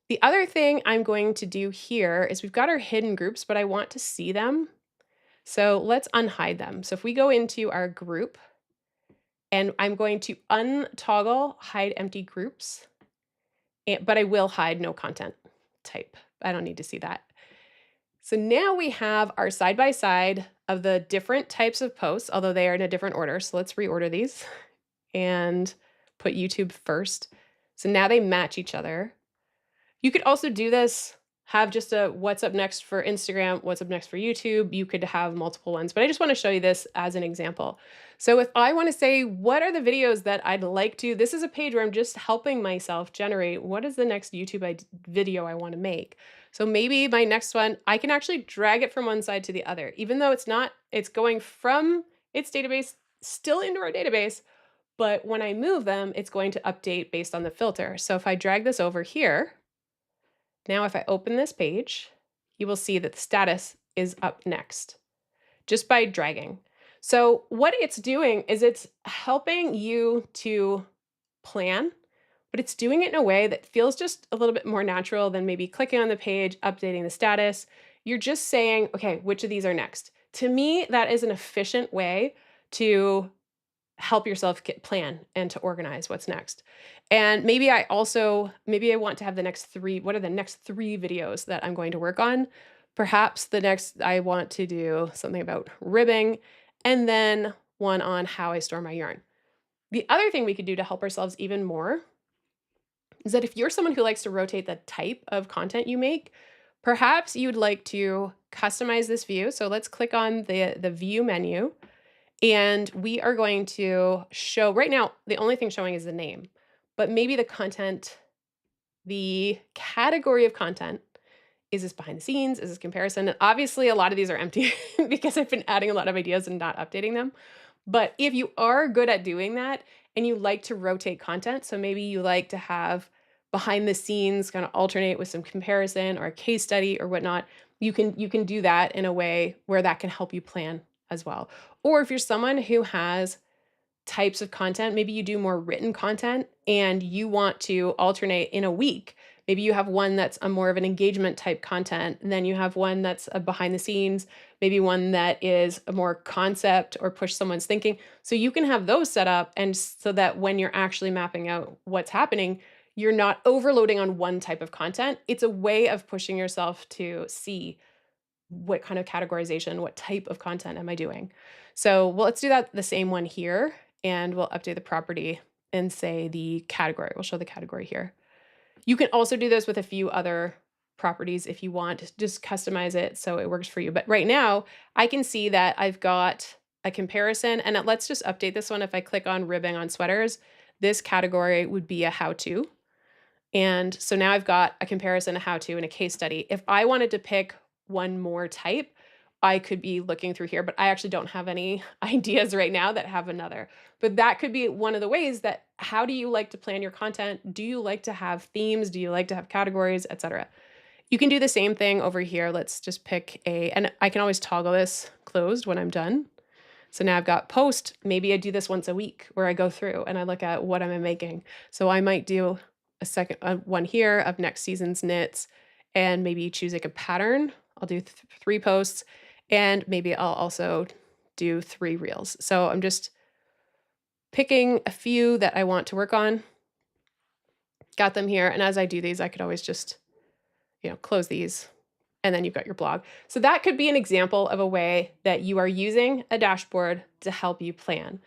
The other thing I'm going to do here is we've got our hidden groups, but I want to see them. So let's unhide them. So if we go into our group, and I'm going to untoggle hide empty groups, but I will hide no content type. I don't need to see that. So now we have our side-by-side of the different types of posts, although they are in a different order. So let's reorder these and put YouTube first. So now they match each other. You could also do this, have just a what's up next for Instagram, what's up next for YouTube. You could have multiple ones, but I just want to show you this as an example. So if I want to say, what are the videos that I'd like to, this is a page where I'm just helping myself generate what is the next YouTube video I want to make. So maybe my next one, I can actually drag it from one side to the other, even though it's not, it's going from its database still into our database, but when I move them, it's going to update based on the filter. So if I drag this over here, now if I open this page, you will see that the status is up next just by dragging. So what it's doing is it's helping you to plan, but it's doing it in a way that feels just a little bit more natural than maybe clicking on the page, updating the status. You're just saying, okay, which of these are next? To me, that is an efficient way to help yourself plan and to organize what's next. And maybe I want to have the next three, what are the next 3 videos that I'm going to work on? Perhaps the next, I want to do something about ribbing, and then one on how I store my yarn. The other thing we could do to help ourselves even more is that if you're someone who likes to rotate the type of content you make, perhaps you'd like to customize this view. So let's click on the view menu. And we are going to show, right now, the only thing showing is the name, but maybe the content, the category of content, is this behind the scenes, is this comparison? And obviously a lot of these are empty because I've been adding a lot of ideas and not updating them. But if you are good at doing that and you like to rotate content, so maybe you like to have behind the scenes kind of alternate with some comparison or a case study or whatnot, you can do that in a way where that can help you plan as well. Or if you're someone who has types of content, maybe you do more written content and you want to alternate in a week. Maybe you have one that's a more of an engagement type content, and then you have one that's a behind the scenes, maybe one that is a more concept or push someone's thinking. So you can have those set up, and so that when you're actually mapping out what's happening, you're not overloading on one type of content. It's a way of pushing yourself to see what kind of categorization, what type of content am I doing? So well, let's do that the same one here, and we'll update the property and say the category. We'll show the category here. You can also do this with a few other properties if you want, just customize it so it works for you. But right now I can see that I've got a comparison, and let's just update this one. If I click on ribbing on sweaters, this category would be a how-to. And so now I've got a comparison, a how-to, and a case study. If I wanted to pick one more type, I could be looking through here, but I actually don't have any ideas right now that have another. But that could be one of the ways that, how do you like to plan your content? Do you like to have themes? Do you like to have categories, etc.? You can do the same thing over here. Let's just pick and I can always toggle this closed when I'm done. So now I've got post. Maybe I do this once a week where I go through and I look at what am I making. So I might do a second one here of next season's knits and maybe choose like a pattern. I'll do 3 posts and maybe I'll also do 3 reels. So I'm just picking a few that I want to work on. Got them here. And as I do these, I could always just, close these. And then you've got your blog. So that could be an example of a way that you are using a dashboard to help you plan.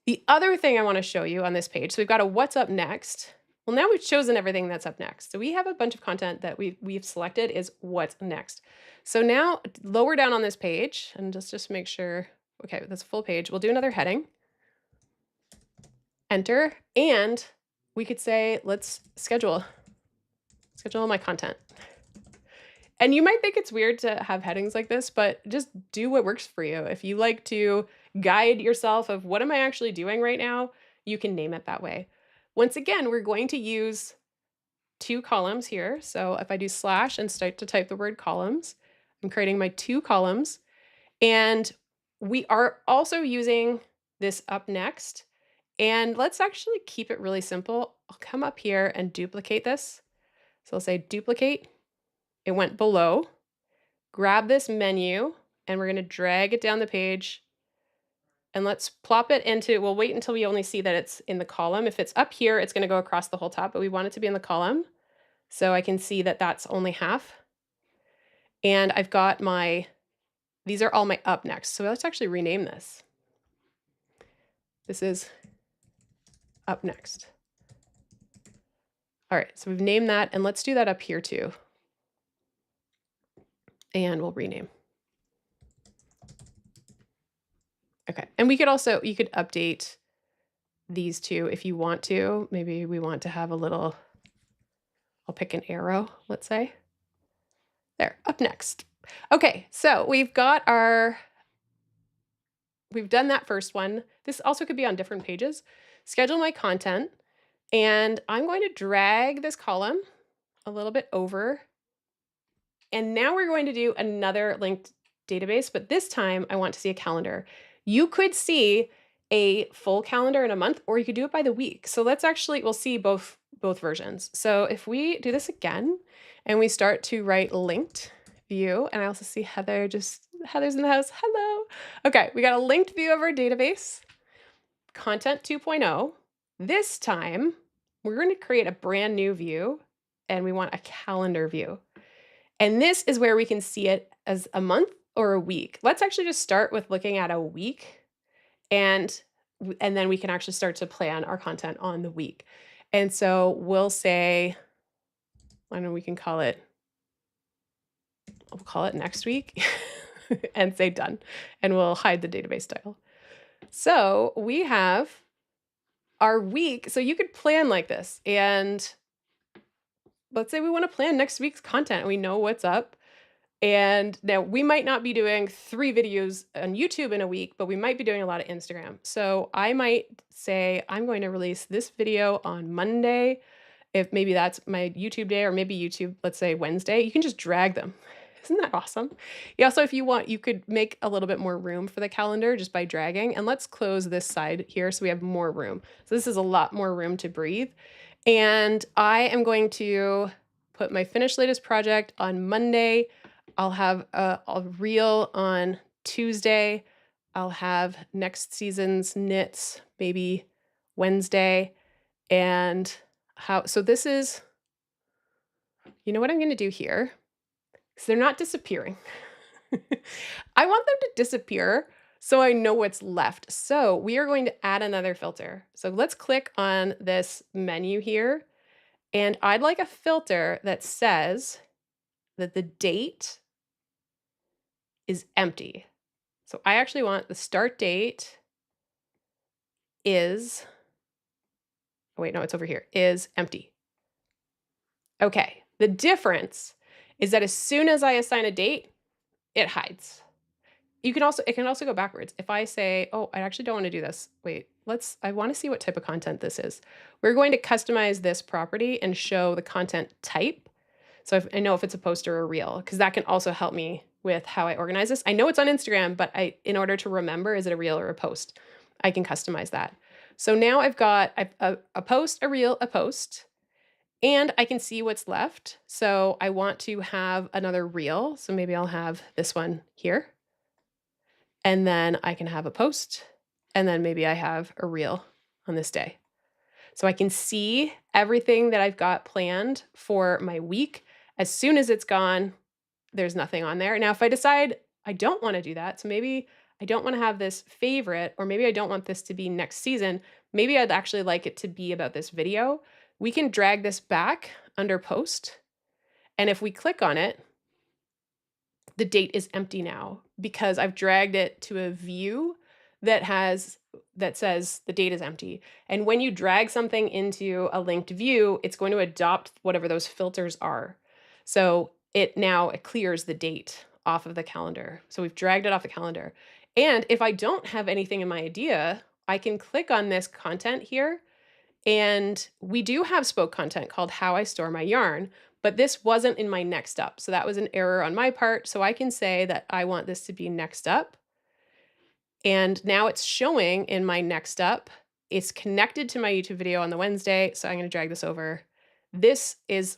The other thing I want to show you on this page, so we've got a what's up next. Well, now we've chosen everything that's up next. So we have a bunch of content that we've selected is what's next. So now lower down on this page and just make sure, okay, that's full page. We'll do another heading, enter, and we could say, let's schedule my content. And you might think it's weird to have headings like this, but just do what works for you. If you like to guide yourself of what am I actually doing right now, you can name it that way. Once again, we're going to use 2 columns here. So if I do slash and start to type the word columns, I'm creating my 2 columns. And we are also using this up next. And let's actually keep it really simple. I'll come up here and duplicate this. So I'll say duplicate. It went below. Grab this menu and we're going to drag it down the page and let's plop it into, we'll wait until we only see that it's in the column. If it's up here, it's going to go across the whole top, but we want it to be in the column. So I can see that that's only half. And I've got these are all my up next. So let's actually rename this. This is up next. All right, so we've named that and let's do that up here too. And we'll rename. Okay, and you could update these 2 if you want to. Maybe we want to have a little, I'll pick an arrow, let's say. There, up next. Okay, so we've done that first one. This also could be on different pages. Schedule my content, and I'm going to drag this column a little bit over. And now we're going to do another linked database, but this time I want to see a calendar. You could see a full calendar in a month, or you could do it by the week. So we'll see both versions. So if we do this again and we start to write linked view, and I also see Heather's in the house. Hello. Okay, we got a linked view of our database, content 2.0. This time we're going to create a brand new view and we want a calendar view. And this is where we can see it as a month or a week. Let's actually just start with looking at a week and then we can actually start to plan our content on the week. And so we'll say, I know we can call it, we'll call it next week and say done. And we'll hide the database style. So we have our week. So you could plan like this. And let's say we want to plan next week's content. We know what's up. And now we might not be doing 3 videos on YouTube in a week, but we might be doing a lot of Instagram. So I might say, I'm going to release this video on Monday. If maybe that's my YouTube day, or maybe YouTube, let's say Wednesday, you can just drag them. Isn't that awesome? Yeah, so if you want, you could make a little bit more room for the calendar just by dragging. And let's close this side here so we have more room. So this is a lot more room to breathe. And I am going to put my finished latest project on Monday. I'll have a reel on Tuesday. I'll have next season's knits maybe Wednesday. And so this is, you know what I'm going to do here? Because they're not disappearing. I want them to disappear so I know what's left. So we are going to add another filter. So let's click on this menu here. And I'd like a filter that says that the date is empty. So I actually want the start date is, oh wait, no, it's over here, is empty. Okay, the difference is that as soon as I assign a date, it hides. It can also go backwards. If I say, oh, I actually don't want to do this. Wait, I want to see what type of content this is. We're going to customize this property and show the content type. So I know if it's a post or a reel, because that can also help me with how I organize this. I know it's on Instagram, but in order to remember, is it a reel or a post? I can customize that. So now I've got a post, a reel, a post, and I can see what's left. So I want to have another reel. So maybe I'll have this one here. And then I can have a post. And then maybe I have a reel on this day. So I can see everything that I've got planned for my week. As soon as it's gone, there's nothing on there. Now, if I decide I don't want to do that, so maybe I don't want to have this favorite, or maybe I don't want this to be next season, maybe I'd actually like it to be about this video, we can drag this back under post. And if we click on it, the date is empty now because I've dragged it to a view that says the date is empty. And when you drag something into a linked view, it's going to adopt whatever those filters are. So it clears the date off of the calendar. So we've dragged it off the calendar. And if I don't have anything in my idea, I can click on this content here. And we do have spoke content called How I Store My Yarn, but this wasn't in my next up. So that was an error on my part. So I can say that I want this to be next up. And now it's showing in my next up. It's connected to my YouTube video on the Wednesday. So I'm going to drag this over. This is,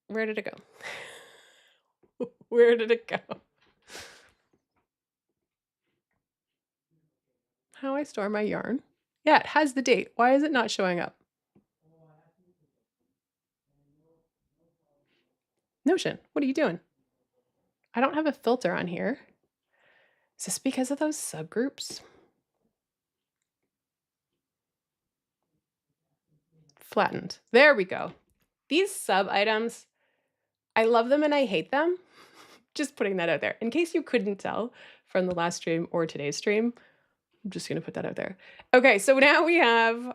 where did it go? Where did it go? How I Store My Yarn. Yeah, it has the date. Why is it not showing up? Notion, what are you doing? I don't have a filter on here. Is this because of those subgroups? Flattened. There we go. These sub items, I love them and I hate them. Just putting that out there. In case you couldn't tell from the last stream or today's stream, I'm just going to put that out there. Okay, so now we have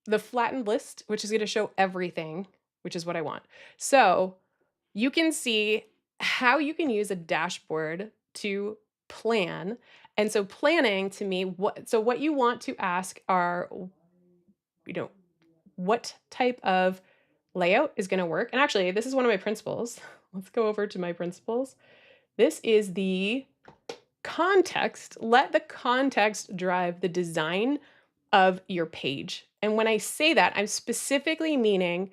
the flattened list, which is going to show everything, which is what I want. So you can see how you can use a dashboard to plan. And so planning to me, what you want to ask are, what type of layout is going to work. And actually, this is one of my principles. Let's go over to my principles. This is the context. Let the context drive the design of your page. And when I say that, I'm specifically meaning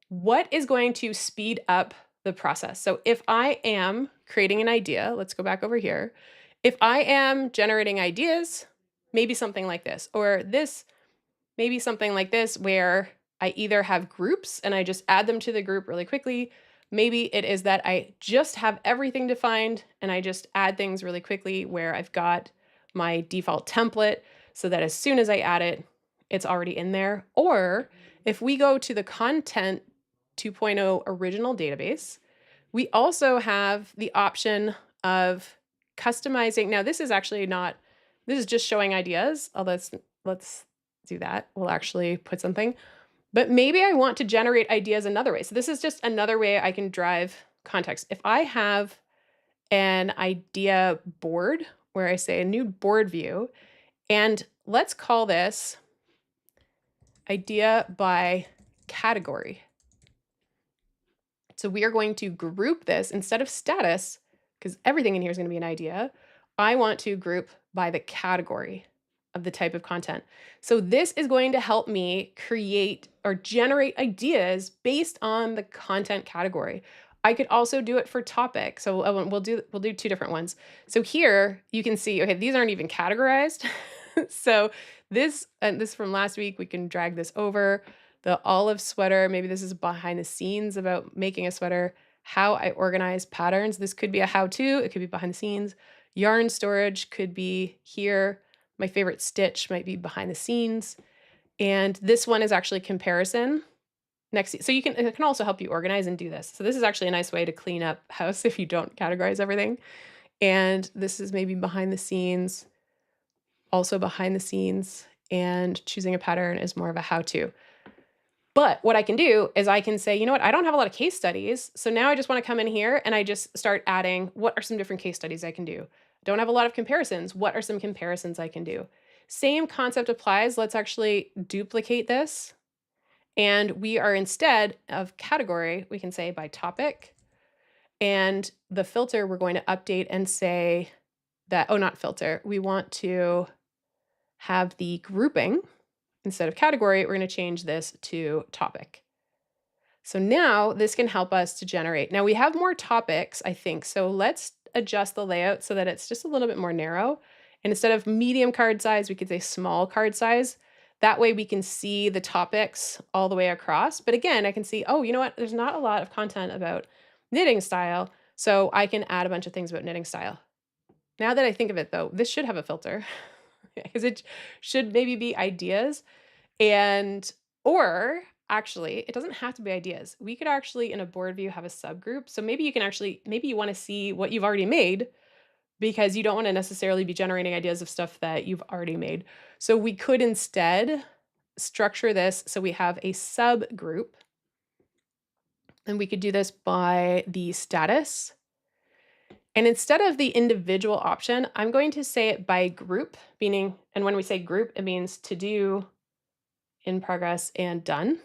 what is going to speed up the process. So if I am creating an idea, let's go back over here. If I am generating ideas, maybe something like this, or this, maybe something like this, where I either have groups and I just add them to the group really quickly. Maybe it is that I just have everything defined and I just add things really quickly where I've got my default template so that as soon as I add it, it's already in there. Or if we go to the Content 2.0 original database, we also have the option of customizing. Now, this is actually not, this is just showing ideas. Oh, let's do that. We'll actually put something. But maybe I want to generate ideas another way. So this is just another way I can drive context. If I have an idea board where I say a new board view, and let's call this idea by category. So we are going to group this instead of status, because everything in here is going to be an idea. I want to group by the category of the type of content. So this is going to help me create or generate ideas based on the content category. I could also do it for topic. So we'll do two different ones. So here you can see, okay, these aren't even categorized. So this from last week, we can drag this over. The olive sweater, maybe this is behind the scenes about making a sweater. How I organize patterns. This could be a how-to. It could be behind the scenes. Yarn storage could be here. My favorite stitch might be behind the scenes. And this one is actually comparison. Next, so it can also help you organize and do this. So this is actually a nice way to clean up house if you don't categorize everything. And this is maybe behind the scenes, also behind the scenes, and choosing a pattern is more of a how-to. But what I can do is I can say, you know what, I don't have a lot of case studies. So now I just want to come in here and I just start adding, what are some different case studies I can do? Don't have a lot of comparisons. What are some comparisons I can do? Same concept applies. Let's actually duplicate this. And we are, instead of category, we can say by topic. And the filter, we're going to update and say that, oh, not filter. We want to have the grouping. Instead of category, we're going to change this to topic. So now this can help us to generate. Now we have more topics, I think. So let's adjust the layout so that it's just a little bit more narrow. And instead of medium card size, we could say small card size. That way we can see the topics all the way across. But again, I can see, oh, you know what? There's not a lot of content about knitting style. So I can add a bunch of things about knitting style. Now that I think of it though, this should have a filter because it should maybe be ideas. And, or actually, it doesn't have to be ideas. We could actually, in a board view, have a subgroup. So maybe you can actually, maybe you want to see what you've already made because you don't want to necessarily be generating ideas of stuff that you've already made. So we could instead structure this so we have a subgroup. And we could do this by the status. And instead of the individual option, I'm going to say it by group, meaning, and when we say group, it means to do, in progress, and done.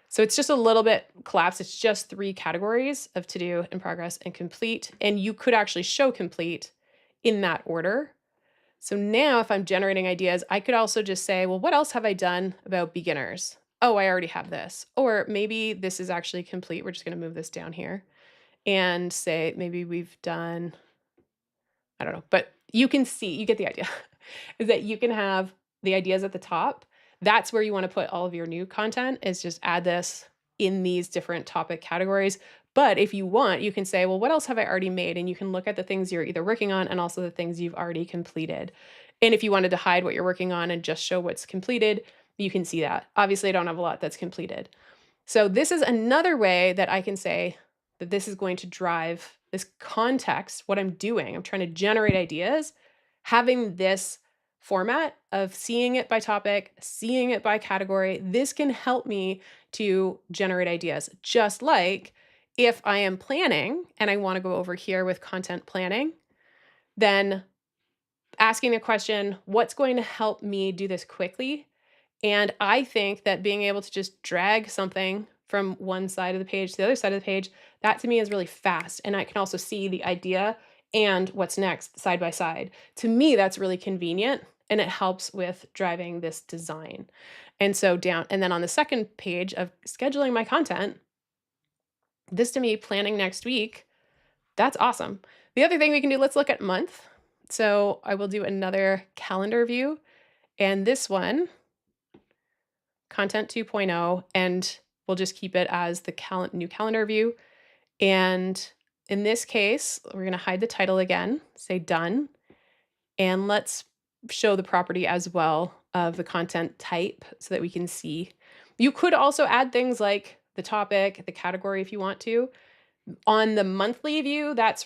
So it's just a little bit collapsed. It's just 3 categories of to do, in progress, and complete. And you could actually show complete in that order. So now if I'm generating ideas, I could also just say, well, what else have I done about beginners? Oh, I already have this. Or maybe this is actually complete. We're just going to move this down here and say maybe we've done, I don't know, but you can see, you get the idea, is that you can have the ideas at the top. That's where you want to put all of your new content, is just add this in these different topic categories. But if you want, you can say, well, what else have I already made? And you can look at the things you're either working on and also the things you've already completed. And if you wanted to hide what you're working on and just show what's completed, you can see that. Obviously, I don't have a lot that's completed. So this is another way that I can say that this is going to drive this context, what I'm doing. I'm trying to generate ideas, having this format of seeing it by topic, seeing it by category. This can help me to generate ideas. Just like if I am planning and I want to go over here with content planning, then asking the question, what's going to help me do this quickly? And I think that being able to just drag something from one side of the page to the other side of the page, that to me is really fast. And I can also see the idea and what's next side by side. To me, that's really convenient and it helps with driving this design. And so down, and then on the second page of scheduling my content, this to me, planning next week, that's awesome. The other thing we can do, let's look at month. So I will do another calendar view, and this one, content 2.0, and we'll just keep it as the new calendar view. And in this case, we're going to hide the title again, say done, and let's show the property as well of the content type so that we can see. You could also add things like the topic, the category if you want to. On the monthly view, that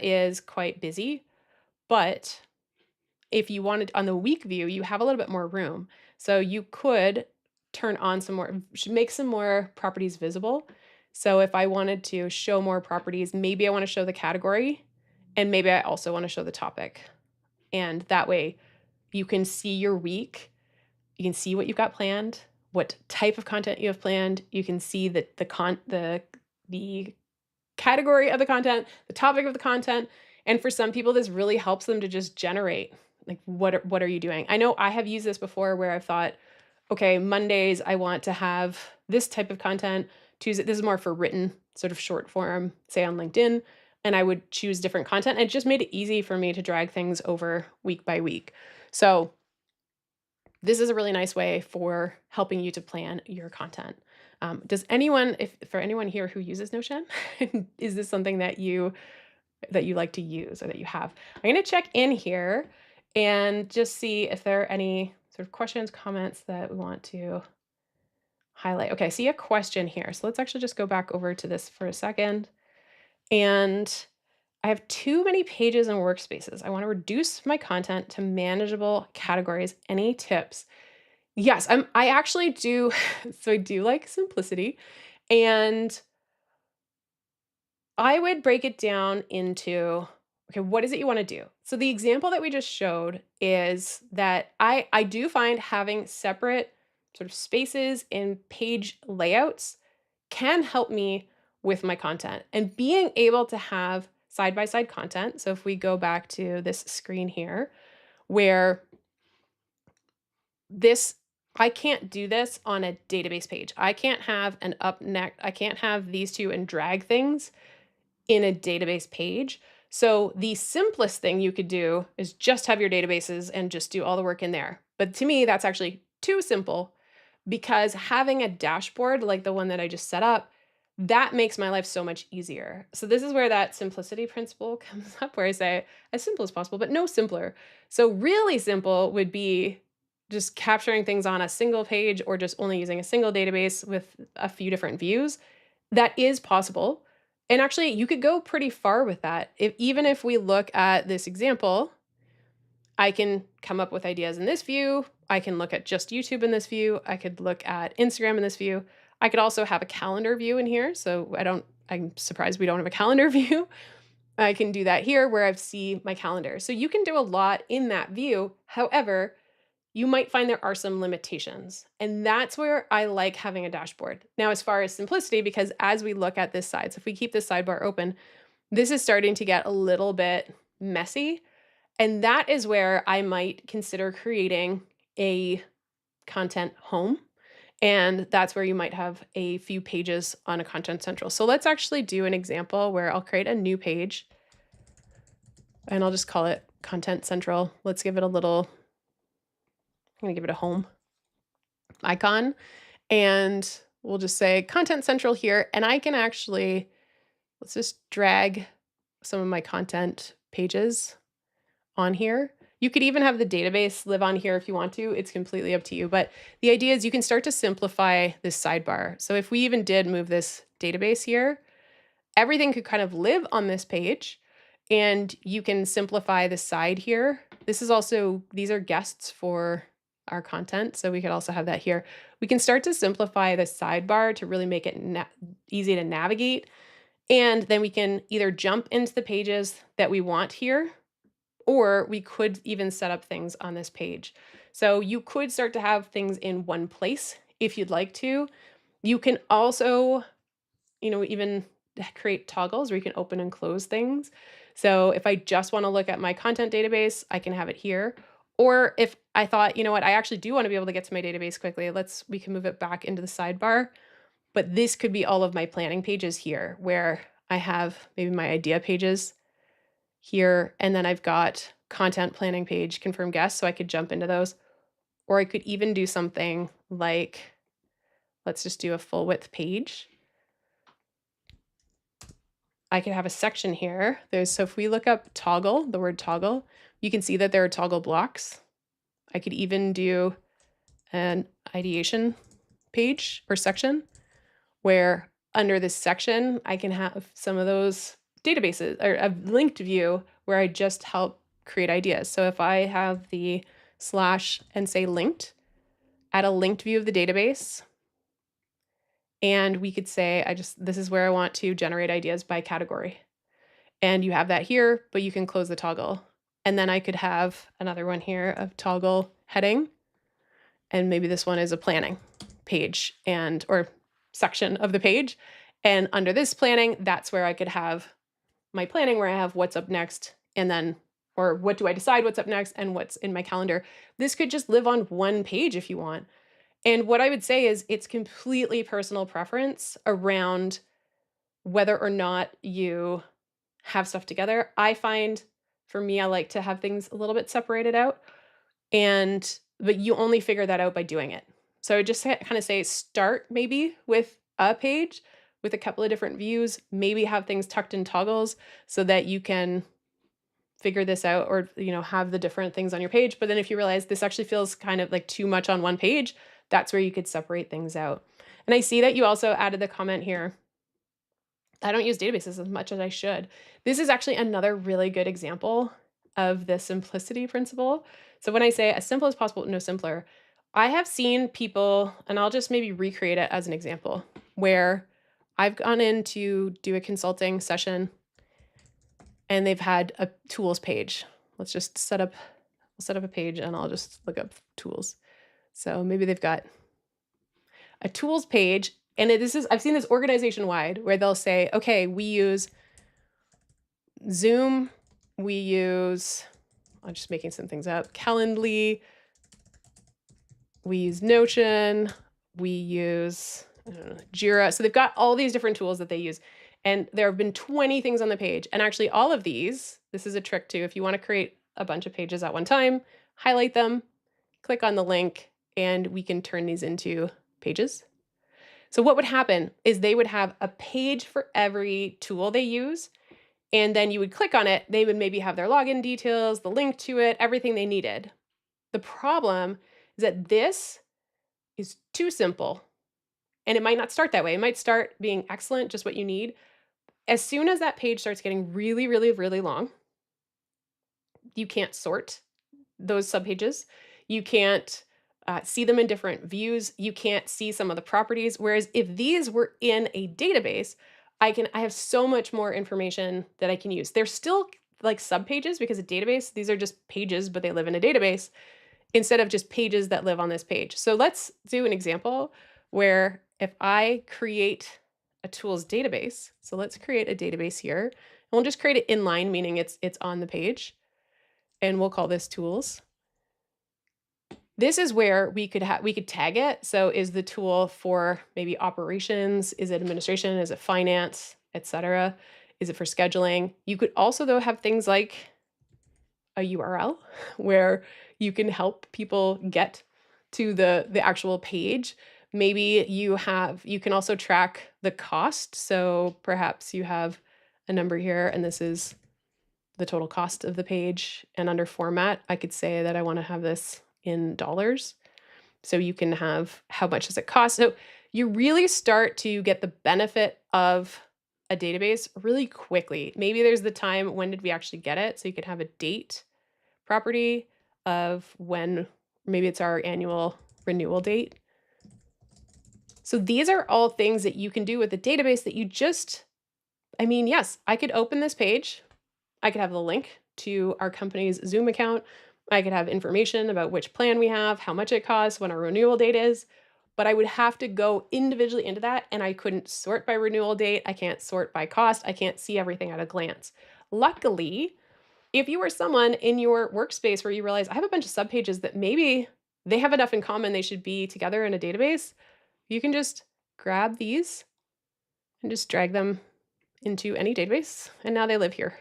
is quite busy, but if you wanted on the week view, you have a little bit more room. So you could turn on some more, make some more properties visible. So if I wanted to show more properties, maybe I want to show the category and maybe I also want to show the topic. And that way you can see your week. You can see what you've got planned, what type of content you have planned. You can see the category of the content, the topic of the content. And for some people, this really helps them to just generate, like, what are you doing? I know I have used this before where I've thought, okay, Mondays, I want to have this type of content. Tuesday, this is more for written, sort of short form, say on LinkedIn, and I would choose different content. And it just made it easy for me to drag things over week by week. So this is a really nice way for helping you to plan your content. Does anyone, for anyone here who uses Notion, is this something that you like to use or that you have? I'm going to check in here and just see if there are any sort of questions, comments that we want to highlight. Okay, I see a question here. So let's actually just go back over to this for a second. And I have too many pages and workspaces. I want to reduce my content to manageable categories. Any tips? Yes, I actually do. So I do like simplicity, and I would break it down into, okay, what is it you want to do? So the example that we just showed is that I do find having separate sort of spaces and page layouts can help me with my content and being able to have side by side content. So if we go back to this screen here, where this I can't do this on a database page. I can't have an up next, I can't have these two and drag things in a database page. So the simplest thing you could do is just have your databases and just do all the work in there. But to me, that's actually too simple because having a dashboard like the one that I just set up, that makes my life so much easier. So this is where that simplicity principle comes up, where I say as simple as possible, but no simpler. So really simple would be just capturing things on a single page or just only using a single database with a few different views. That is possible. And actually, you could go pretty far with that. Even if we look at this example, I can come up with ideas in this view. I can look at just YouTube in this view. I could look at Instagram in this view. I could also have a calendar view in here. So I'm surprised we don't have a calendar view. I can do that here where I see my calendar. So you can do a lot in that view. However, you might find there are some limitations. And that's where I like having a dashboard. Now, as far as simplicity, because as we look at this side, so if we keep this sidebar open, this is starting to get a little bit messy. And that is where I might consider creating a content home. And that's where you might have a few pages on a Content Central. So let's actually do an example where I'll create a new page and I'll just call it Content Central. Let's give it a little, I'm gonna give it a home icon and we'll just say Content Central here. And I can actually, let's just drag some of my content pages on here. You could even have the database live on here if you want to. It's completely up to you. But the idea is you can start to simplify this sidebar. So if we even did move this database here, everything could kind of live on this page and you can simplify the side here. This is also, these are guests for our content. So we could also have that here. We can start to simplify the sidebar to really make it easy to navigate. And then we can either jump into the pages that we want here, or we could even set up things on this page. So you could start to have things in one place if you'd like to. You can also, even create toggles where you can open and close things. So if I just want to look at my content database, I can have it here. Or if I thought, you know what, I actually do want to be able to get to my database quickly, we can move it back into the sidebar. But this could be all of my planning pages here, where I have maybe my idea pages here, and then I've got content planning page, confirm guests, so I could jump into those. Or I could even do something like, let's just do a full width page. I could have a section here. So if we look up toggle, the word toggle, you can see that there are toggle blocks. I could even do an ideation page or section where under this section, I can have some of those databases or a linked view where I just help create ideas. So if I have the slash and say linked, add a linked view of the database, and we could say, this is where I want to generate ideas by category. And you have that here, but you can close the toggle. And then I could have another one here of toggle heading. And maybe this one is a planning page or section of the page. And under this planning, that's where I could have my planning where I have what's up next and then, or what do I decide what's up next and what's in my calendar. This could just live on one page if you want. And what I would say is it's completely personal preference around whether or not you have stuff together. I find for me, I like to have things a little bit separated out, but you only figure that out by doing it. So I would just kind of say start maybe with a page with a couple of different views, maybe have things tucked in toggles so that you can figure this out or, have the different things on your page. But then if you realize this actually feels kind of like too much on one page, that's where you could separate things out. And I see that you also added the comment here. I don't use databases as much as I should. This is actually another really good example of the simplicity principle. So when I say as simple as possible, no simpler, I have seen people, and I'll just maybe recreate it as an example, where I've gone in to do a consulting session and they've had a tools page. Let's just we'll set up a page and I'll just look up tools. So maybe they've got a tools page, and I've seen this organization wide where they'll say, okay, we use Zoom, we use, I'm just making some things up, Calendly, we use Notion, we use Jira. So they've got all these different tools that they use. And there have been 20 things on the page. And actually all of these, this is a trick too, if you want to create a bunch of pages at one time, highlight them, click on the link, and we can turn these into pages. So what would happen is they would have a page for every tool they use. And then you would click on it. They would maybe have their login details, the link to it, everything they needed. The problem is that this is too simple. And it might not start that way. It might start being excellent, just what you need. As soon as that page starts getting really, really, really long, you can't sort those subpages. You can't see them in different views. You can't see some of the properties. Whereas if these were in a database, I have so much more information that I can use. They're still like subpages because a database, these are just pages, but they live in a database instead of just pages that live on this page. So let's do an example where if I create a tools database, so let's create a database here, and we'll just create it inline, meaning it's on the page, and we'll call this tools. This is where we could tag it. So is the tool for maybe operations? Is it administration? Is it finance, etc.? Is it for scheduling? You could also though have things like a URL where you can help people get to the actual page. Maybe you can also track the cost. So perhaps you have a number here and this is the total cost of the page. And under format, I could say that I want to have this in dollars. So you can have how much does it cost. So you really start to get the benefit of a database really quickly. Maybe there's the time, when did we actually get it? So you could have a date property of when, maybe it's our annual renewal date. So these are all things that you can do with a database that you just, yes, I could open this page. I could have the link to our company's Zoom account. I could have information about which plan we have, how much it costs, when our renewal date is, but I would have to go individually into that and I couldn't sort by renewal date. I can't sort by cost. I can't see everything at a glance. Luckily, if you are someone in your workspace where you realize I have a bunch of subpages that maybe they have enough in common, they should be together in a database, you can just grab these and just drag them into any database. And now they live here.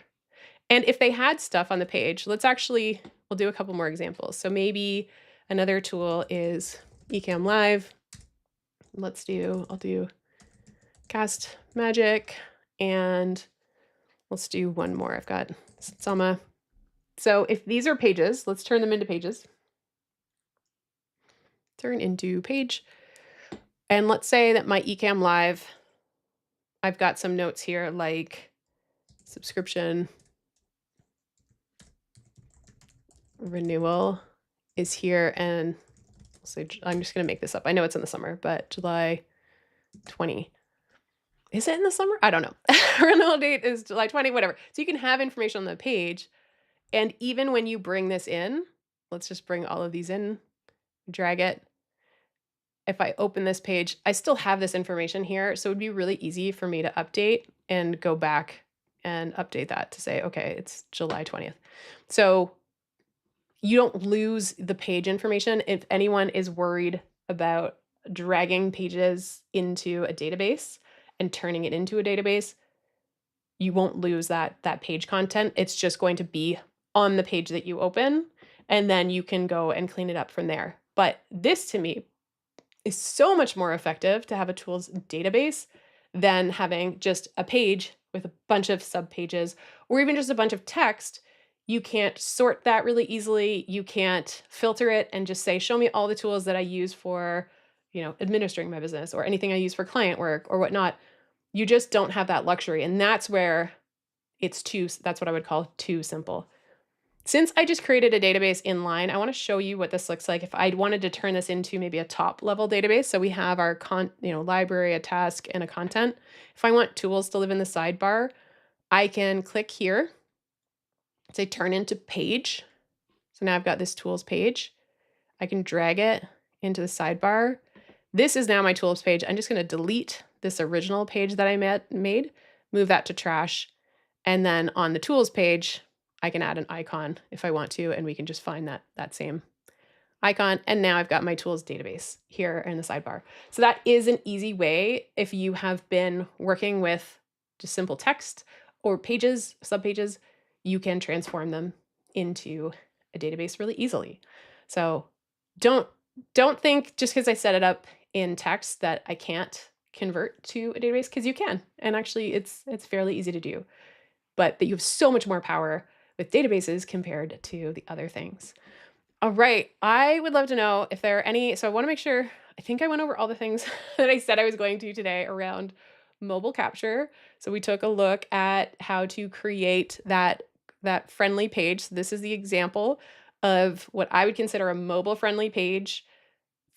And if they had stuff on the page, we'll do a couple more examples. So maybe another tool is Ecamm Live. I'll do Cast Magic, and let's do one more. I've got Sama. So if these are pages, let's turn them into pages. Turn into page. And let's say that my Ecamm Live, I've got some notes here like subscription renewal is here, and so I'm just going to make this up. I know it's in the summer, but July 20. Is it in the summer? I don't know. Renewal date is July 20, whatever. So you can have information on the page. And even when you bring this in, let's just bring all of these in, drag it. If I open this page, I still have this information here. So it would be really easy for me to update and go back and update that to say, okay, it's July 20th. So you don't lose the page information. If anyone is worried about dragging pages into a database and turning it into a database, you won't lose that page content. It's just going to be on the page that you open, and then you can go and clean it up from there. But this, to me, is so much more effective to have a tools database than having just a page with a bunch of subpages or even just a bunch of text. You can't sort that really easily. You can't filter it and just say, show me all the tools that I use for, administering my business or anything I use for client work or whatnot. You just don't have that luxury. And that's where that's what I would call too simple. Since I just created a database inline, I want to show you what this looks like if I wanted to turn this into maybe a top level database. So we have our library, a task, and a content. If I want tools to live in the sidebar, I can click here, say turn into page. So now I've got this tools page. I can drag it into the sidebar. This is now my tools page. I'm just going to delete this original page that I made, move that to trash. And then on the tools page, I can add an icon if I want to, and we can just find that same icon. And now I've got my tools database here in the sidebar. So that is an easy way if you have been working with just simple text or pages, subpages, you can transform them into a database really easily. So don't don't think just because I set it up in text that I can't convert to a database, because you can. And actually it's fairly easy to do. But that you have so much more power with databases compared to the other things. All right. I would love to know if there are any. So I want to make sure, I think I went over all the things that I said I was going to today around mobile capture. So we took a look at how to create that friendly page. So this is the example of what I would consider a mobile friendly page,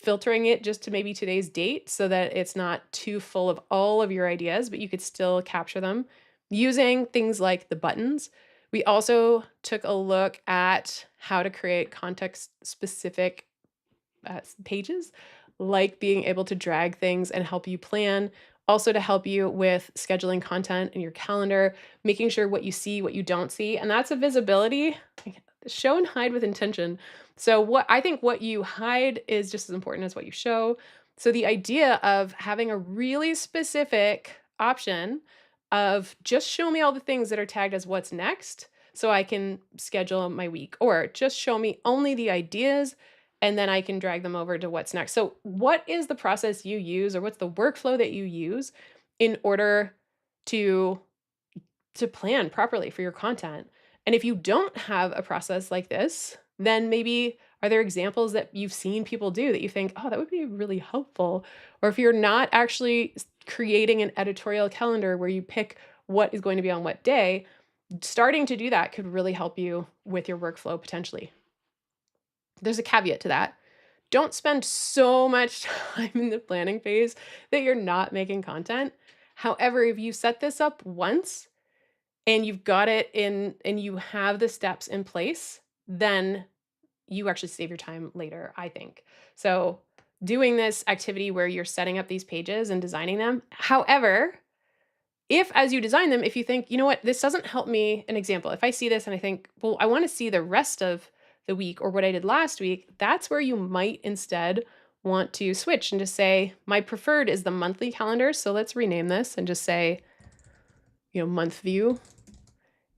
filtering it just to maybe today's date so that it's not too full of all of your ideas, but you could still capture them using things like the buttons. We also took a look at how to create context specific pages, like being able to drag things and help you plan, also to help you with scheduling content in your calendar, making sure what you see, what you don't see. And that's a visibility, show and hide with intention. So what I think what you hide is just as important as what you show. So the idea of having a really specific option of just show me all the things that are tagged as what's next so I can schedule my week, or just show me only the ideas and then I can drag them over to what's next. So what is the process you use, or what's the workflow that you use in order to plan properly for your content? And if you don't have a process like this, then maybe are there examples that you've seen people do that you think, oh, that would be really helpful? Or if you're not actually creating an editorial calendar where you pick what is going to be on what day, starting to do that could really help you with your workflow potentially. There's a caveat to that. Don't spend so much time in the planning phase that you're not making content. However, if you set this up once and you've got it in and you have the steps in place, then you actually save your time later, I think. So, doing this activity where you're setting up these pages and designing them. However, if as you design them, if you think, you know what, this doesn't help me, an example, if I see this and I think, well, I want to see the rest of the week or what I did last week, that's where you might instead want to switch and just say, my preferred is the monthly calendar. So let's rename this and just say, month view.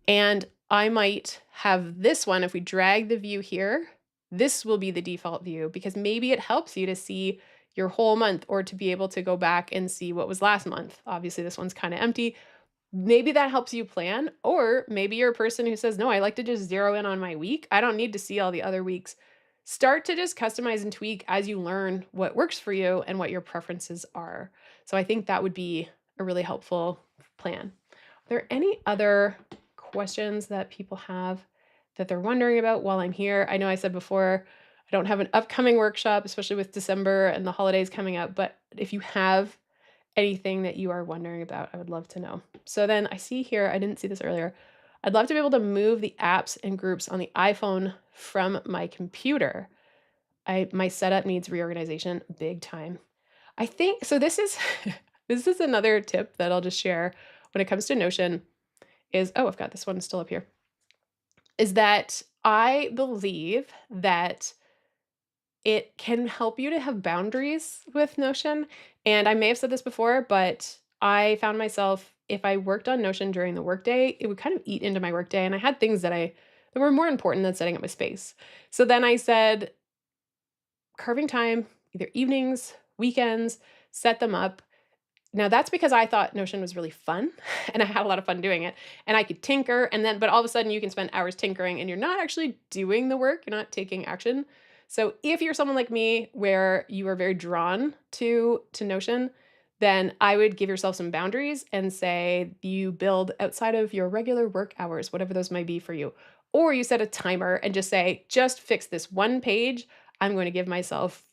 And I might have this one, if we drag the view here, this will be the default view because maybe it helps you to see your whole month or to be able to go back and see what was last month. Obviously, this one's kind of empty. Maybe that helps you plan, or maybe you're a person who says, no, I like to just zero in on my week. I don't need to see all the other weeks. Start to just customize and tweak as you learn what works for you and what your preferences are. So I think that would be a really helpful plan. Are there any other questions that people have that they're wondering about while I'm here? I know I said before, I don't have an upcoming workshop, especially with December and the holidays coming up, but if you have anything that you are wondering about, I would love to know. So then I see here, I didn't see this earlier. I'd love to be able to move the apps and groups on the iPhone from my computer. My setup needs reorganization big time. I think so. This is this is another tip that I'll just share when it comes to Notion is, oh, I've got this one still up here. Is that I believe that it can help you to have boundaries with Notion. And I may have said this before, but I found myself, if I worked on Notion during the workday, it would kind of eat into my workday. And I had things that were more important than setting up my space. So then I said, carving time, either evenings, weekends, set them up. Now that's because I thought Notion was really fun and I had a lot of fun doing it and I could tinker but all of a sudden you can spend hours tinkering and you're not actually doing the work, you're not taking action. So if you're someone like me where you are very drawn to Notion, then I would give yourself some boundaries and say you build outside of your regular work hours, whatever those might be for you. Or you set a timer and just say, just fix this one page. I'm going to give myself,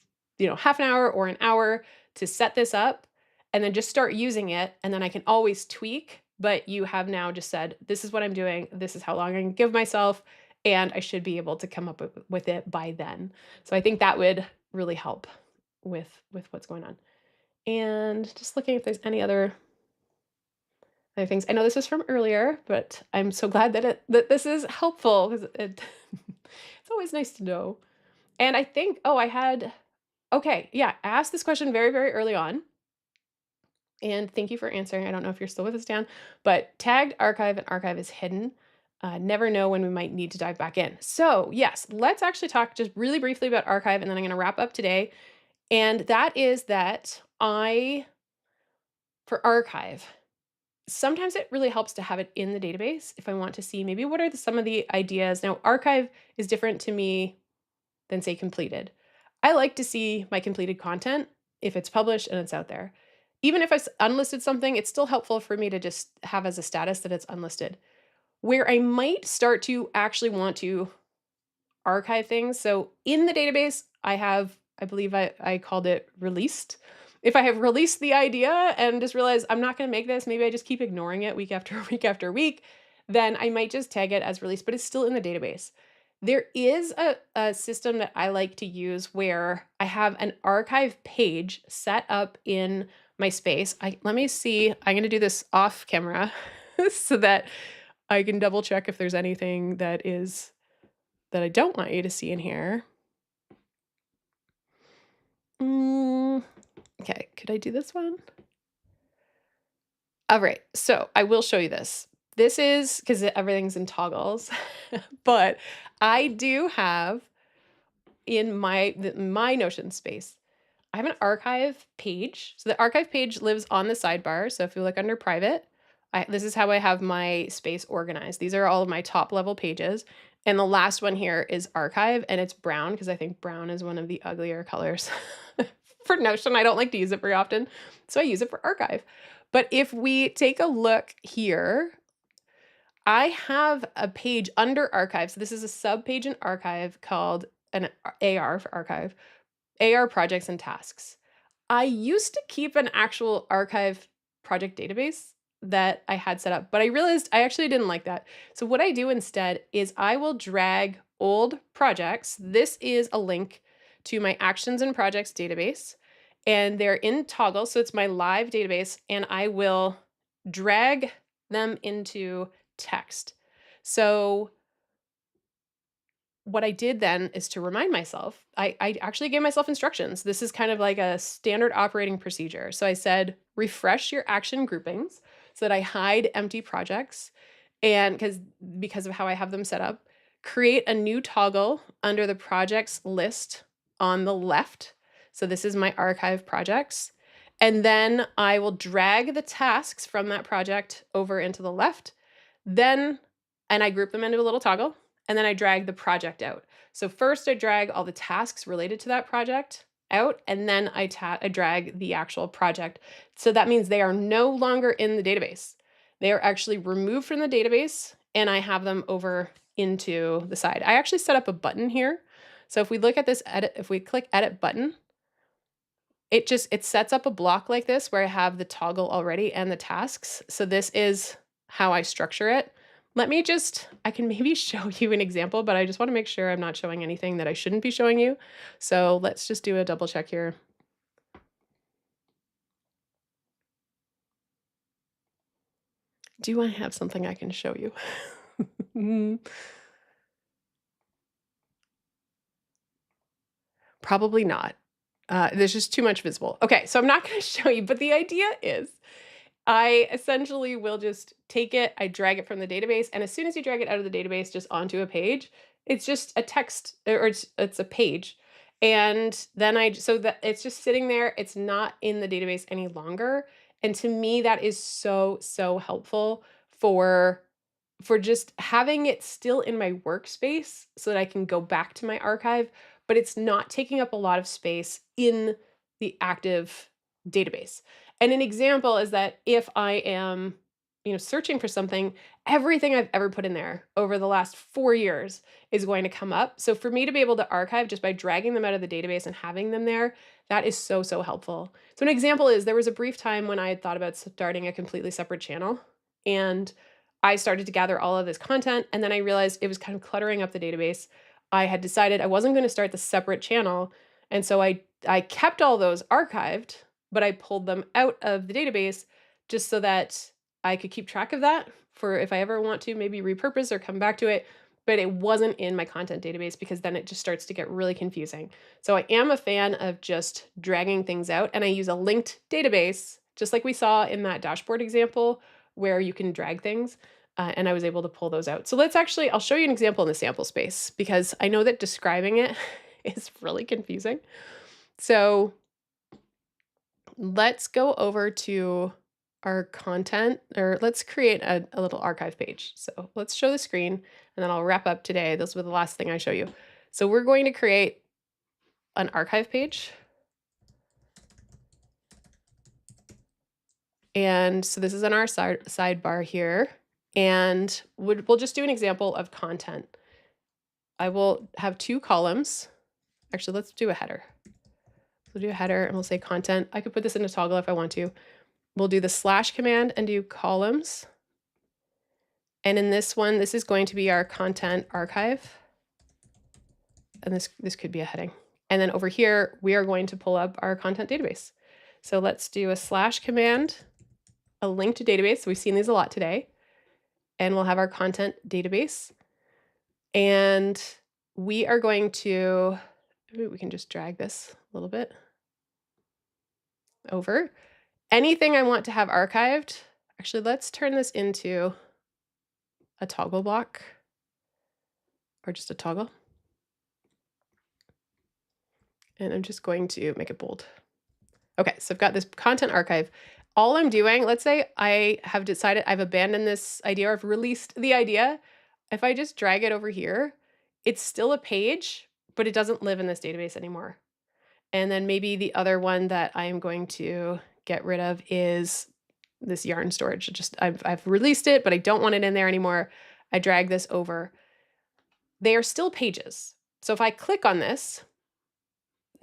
half an hour or an hour to set this up, and then just start using it. And then I can always tweak, but you have now just said, this is what I'm doing. This is how long I can give myself. And I should be able to come up with it by then. So I think that would really help. with what's going on. And just looking if there's any other things. I know this is from earlier, but I'm so glad that this is helpful because it's always nice to know. And I think, oh, I had okay, yeah, I asked this question very, very early on. And thank you for answering. I don't know if you're still with us, Dan, but tagged archive and archive is hidden. Never know when we might need to dive back in. So, yes, let's actually talk just really briefly about archive, and then I'm going to wrap up today. And that is that for archive, sometimes it really helps to have it in the database if I want to see maybe what are some of the ideas. Now, archive is different to me than, say, completed. I like to see my completed content if it's published and it's out there. Even if I unlisted something, it's still helpful for me to just have as a status that it's unlisted. Where I might start to actually want to archive things. So in the database, I believe I called it released. If I have released the idea and just realize I'm not going to make this, maybe I just keep ignoring it week after week after week, then I might just tag it as released, but it's still in the database. There is a system that I like to use where I have an archive page set up in my space. Let me see. I'm going to do this off camera so that I can double check if there's anything that I don't want you to see in here. Okay, could I do this one? All right, so I will show you this. This is because everything's in toggles, but I do have in my Notion space, I have an archive page. So the archive page lives on the sidebar. So if you look under private, this is how I have my space organized. These are all of my top level pages. And the last one here is archive, and it's brown because I think brown is one of the uglier colors for Notion. I don't like to use it very often, so I use it for archive. But if we take a look here, I have a page under archive. So this is a sub page in archive called an AR for archive, AR projects and tasks. I used to keep an actual archive project database that I had set up, but I realized I actually didn't like that. So what I do instead is I will drag old projects. This is a link to my actions and projects database, and they're in toggle. So it's my live database, and I will drag them into text. So what I did then is to remind myself, I actually gave myself instructions. This is kind of like a standard operating procedure. So I said, refresh your action groupings so that I hide empty projects. And because of how I have them set up, create a new toggle under the projects list on the left. So this is my archive projects. And then I will drag the tasks from that project over into the left. And I group them into a little toggle. And then I drag the project out. So first I drag all the tasks related to that project out, and then I drag the actual project. So that means they are no longer in the database. They are actually removed from the database, and I have them over into the side. I actually set up a button here. So if we look at this edit, if we click edit button, it sets up a block like this where I have the toggle already and the tasks. So this is how I structure it. I can maybe show you an example, but I just want to make sure I'm not showing anything that I shouldn't be showing you. So let's just do a double check here. Do I have something I can show you? Probably not. There's just too much visible. Okay, so I'm not going to show you, but the idea is I essentially will just take it, I drag it from the database, and as soon as you drag it out of the database just onto a page, it's just a text, or it's a page. And then so that it's just sitting there, it's not in the database any longer. And to me, that is so, so helpful for just having it still in my workspace so that I can go back to my archive, but it's not taking up a lot of space in the active database. And an example is that if I am, searching for something, everything I've ever put in there over the last 4 years is going to come up. So for me to be able to archive just by dragging them out of the database and having them there, that is so, so helpful. So an example is there was a brief time when I had thought about starting a completely separate channel, and I started to gather all of this content, and then I realized it was kind of cluttering up the database. I had decided I wasn't going to start the separate channel And so I kept all those archived, but I pulled them out of the database just so that I could keep track of that for if I ever want to maybe repurpose or come back to it. But it wasn't in my content database because then it just starts to get really confusing. So I am a fan of just dragging things out, and I use a linked database, just like we saw in that dashboard example where you can drag things. And I was able to pull those out. So I'll show you an example in the sample space because I know that describing it is really confusing. So let's go over to our content, or let's create a little archive page. So let's show the screen and then I'll wrap up today. This will be the last thing I show you. So we're going to create an archive page. And so this is in our sidebar here. And we'll just do an example of content. I will have 2 columns. Actually, let's do a header. We'll do a header and we'll say content. I could put this in a toggle if I want to. We'll do the / command and do columns. And in this one, this is going to be our content archive. And this could be a heading. And then over here, we are going to pull up our content database. So let's do a / command, a link to database. So we've seen these a lot today. And we'll have our content database. And we are going to, maybe we can just drag this a little bit over. Anything I want to have archived, actually, let's turn this into a toggle block or just a toggle. And I'm just going to make it bold. Okay, so I've got this content archive. All I'm doing, let's say I have decided I've abandoned this idea or I've released the idea. If I just drag it over here, it's still a page, but it doesn't live in this database anymore. And then maybe the other one that I am going to get rid of is this yarn storage. I've released it, but I don't want it in there anymore. I drag this over. They are still pages. So if I click on this,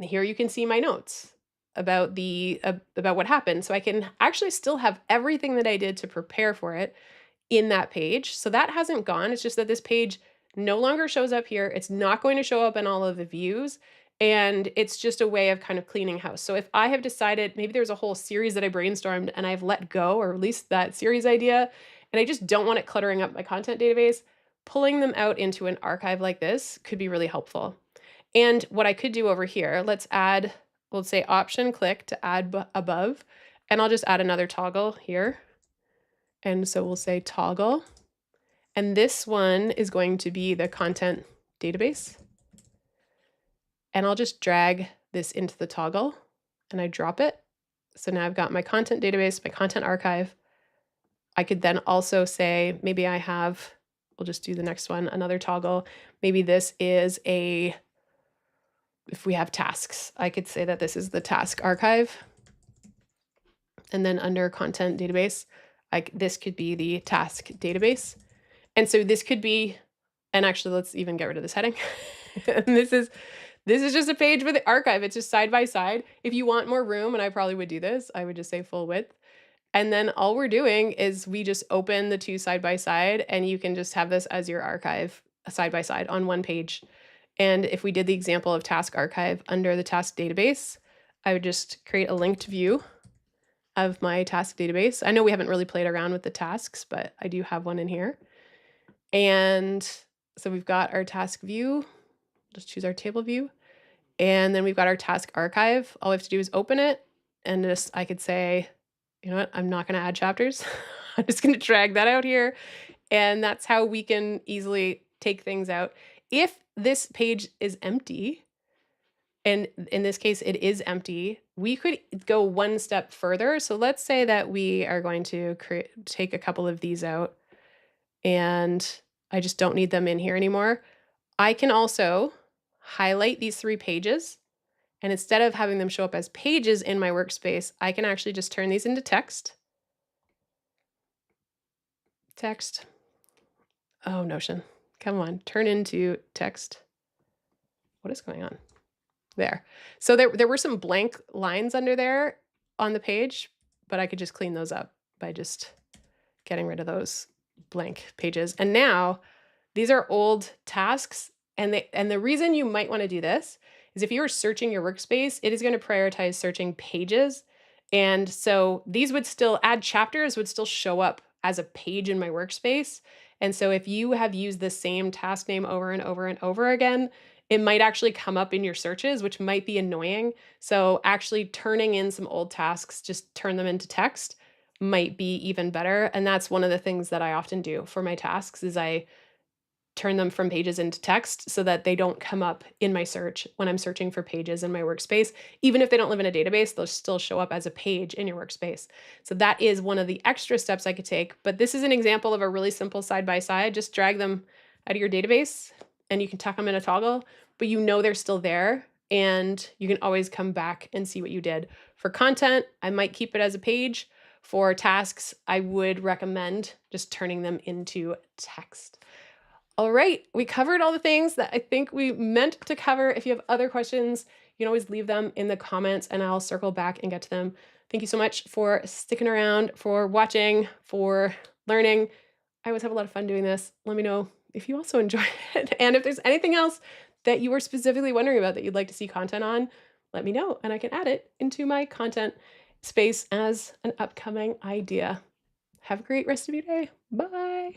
here you can see my notes about about what happened. So I can actually still have everything that I did to prepare for it in that page. So that hasn't gone. It's just that this page no longer shows up here. It's not going to show up in all of the views. And it's just a way of kind of cleaning house. So if I have decided, maybe there's a whole series that I brainstormed and I've let go or released that series idea, and I just don't want it cluttering up my content database, pulling them out into an archive like this could be really helpful. And what I could do over here, let's say option click to add above, and I'll just add another toggle here. And so we'll say toggle. And this one is going to be the content database. And I'll just drag this into the toggle and I drop it. So now I've got my content database, my content archive. I could then also say, maybe we'll just do the next one, another toggle. Maybe this is if we have tasks, I could say that this is the task archive. And then under content database, this could be the task database. And so this could be, and actually let's even get rid of this heading. And this is just a page for the archive. It's just side by side. If you want more room, and I probably would do this, I would just say full width. And then all we're doing is we just open the 2 side by side, and you can just have this as your archive side by side on one page. And if we did the example of task archive under the task database, I would just create a linked view of my task database. I know we haven't really played around with the tasks, but I do have one in here. And so we've got our task view. Just choose our table view. And then we've got our task archive. All we have to do is open it. And I could say, you know what, I'm not going to add chapters. I'm just going to drag that out here. And that's how we can easily take things out. If this page is empty, and in this case it is empty, we could go one step further. So let's say that we are going to take a couple of these out and I just don't need them in here anymore. I can also highlight these 3 pages, and instead of having them show up as pages in my workspace, I can actually just turn these into text. Text. Oh, Notion. Come on, turn into text. What is going on? There. So there were some blank lines under there on the page, but I could just clean those up by just getting rid of those blank pages. And now these are old tasks. And the reason you might want to do this is if you are searching your workspace, it is going to prioritize searching pages. And so these would still add chapters would still show up as a page in my workspace. And so if you have used the same task name over and over and over again, it might actually come up in your searches, which might be annoying. So actually turning in some old tasks, just turn them into text might be even better. And that's one of the things that I often do for my tasks is I turn them from pages into text so that they don't come up in my search when I'm searching for pages in my workspace. Even if they don't live in a database, they'll still show up as a page in your workspace. So that is one of the extra steps I could take. But this is an example of a really simple side by side. Just drag them out of your database and you can tuck them in a toggle, but you know they're still there and you can always come back and see what you did. For content, I might keep it as a page. For tasks, I would recommend just turning them into text. All right, we covered all the things that I think we meant to cover. If you have other questions, you can always leave them in the comments and I'll circle back and get to them. Thank you so much for sticking around, for watching, for learning. I always have a lot of fun doing this. Let me know if you also enjoy it. And if there's anything else that you were specifically wondering about that you'd like to see content on, let me know and I can add it into my content space as an upcoming idea. Have a great rest of your day. Bye.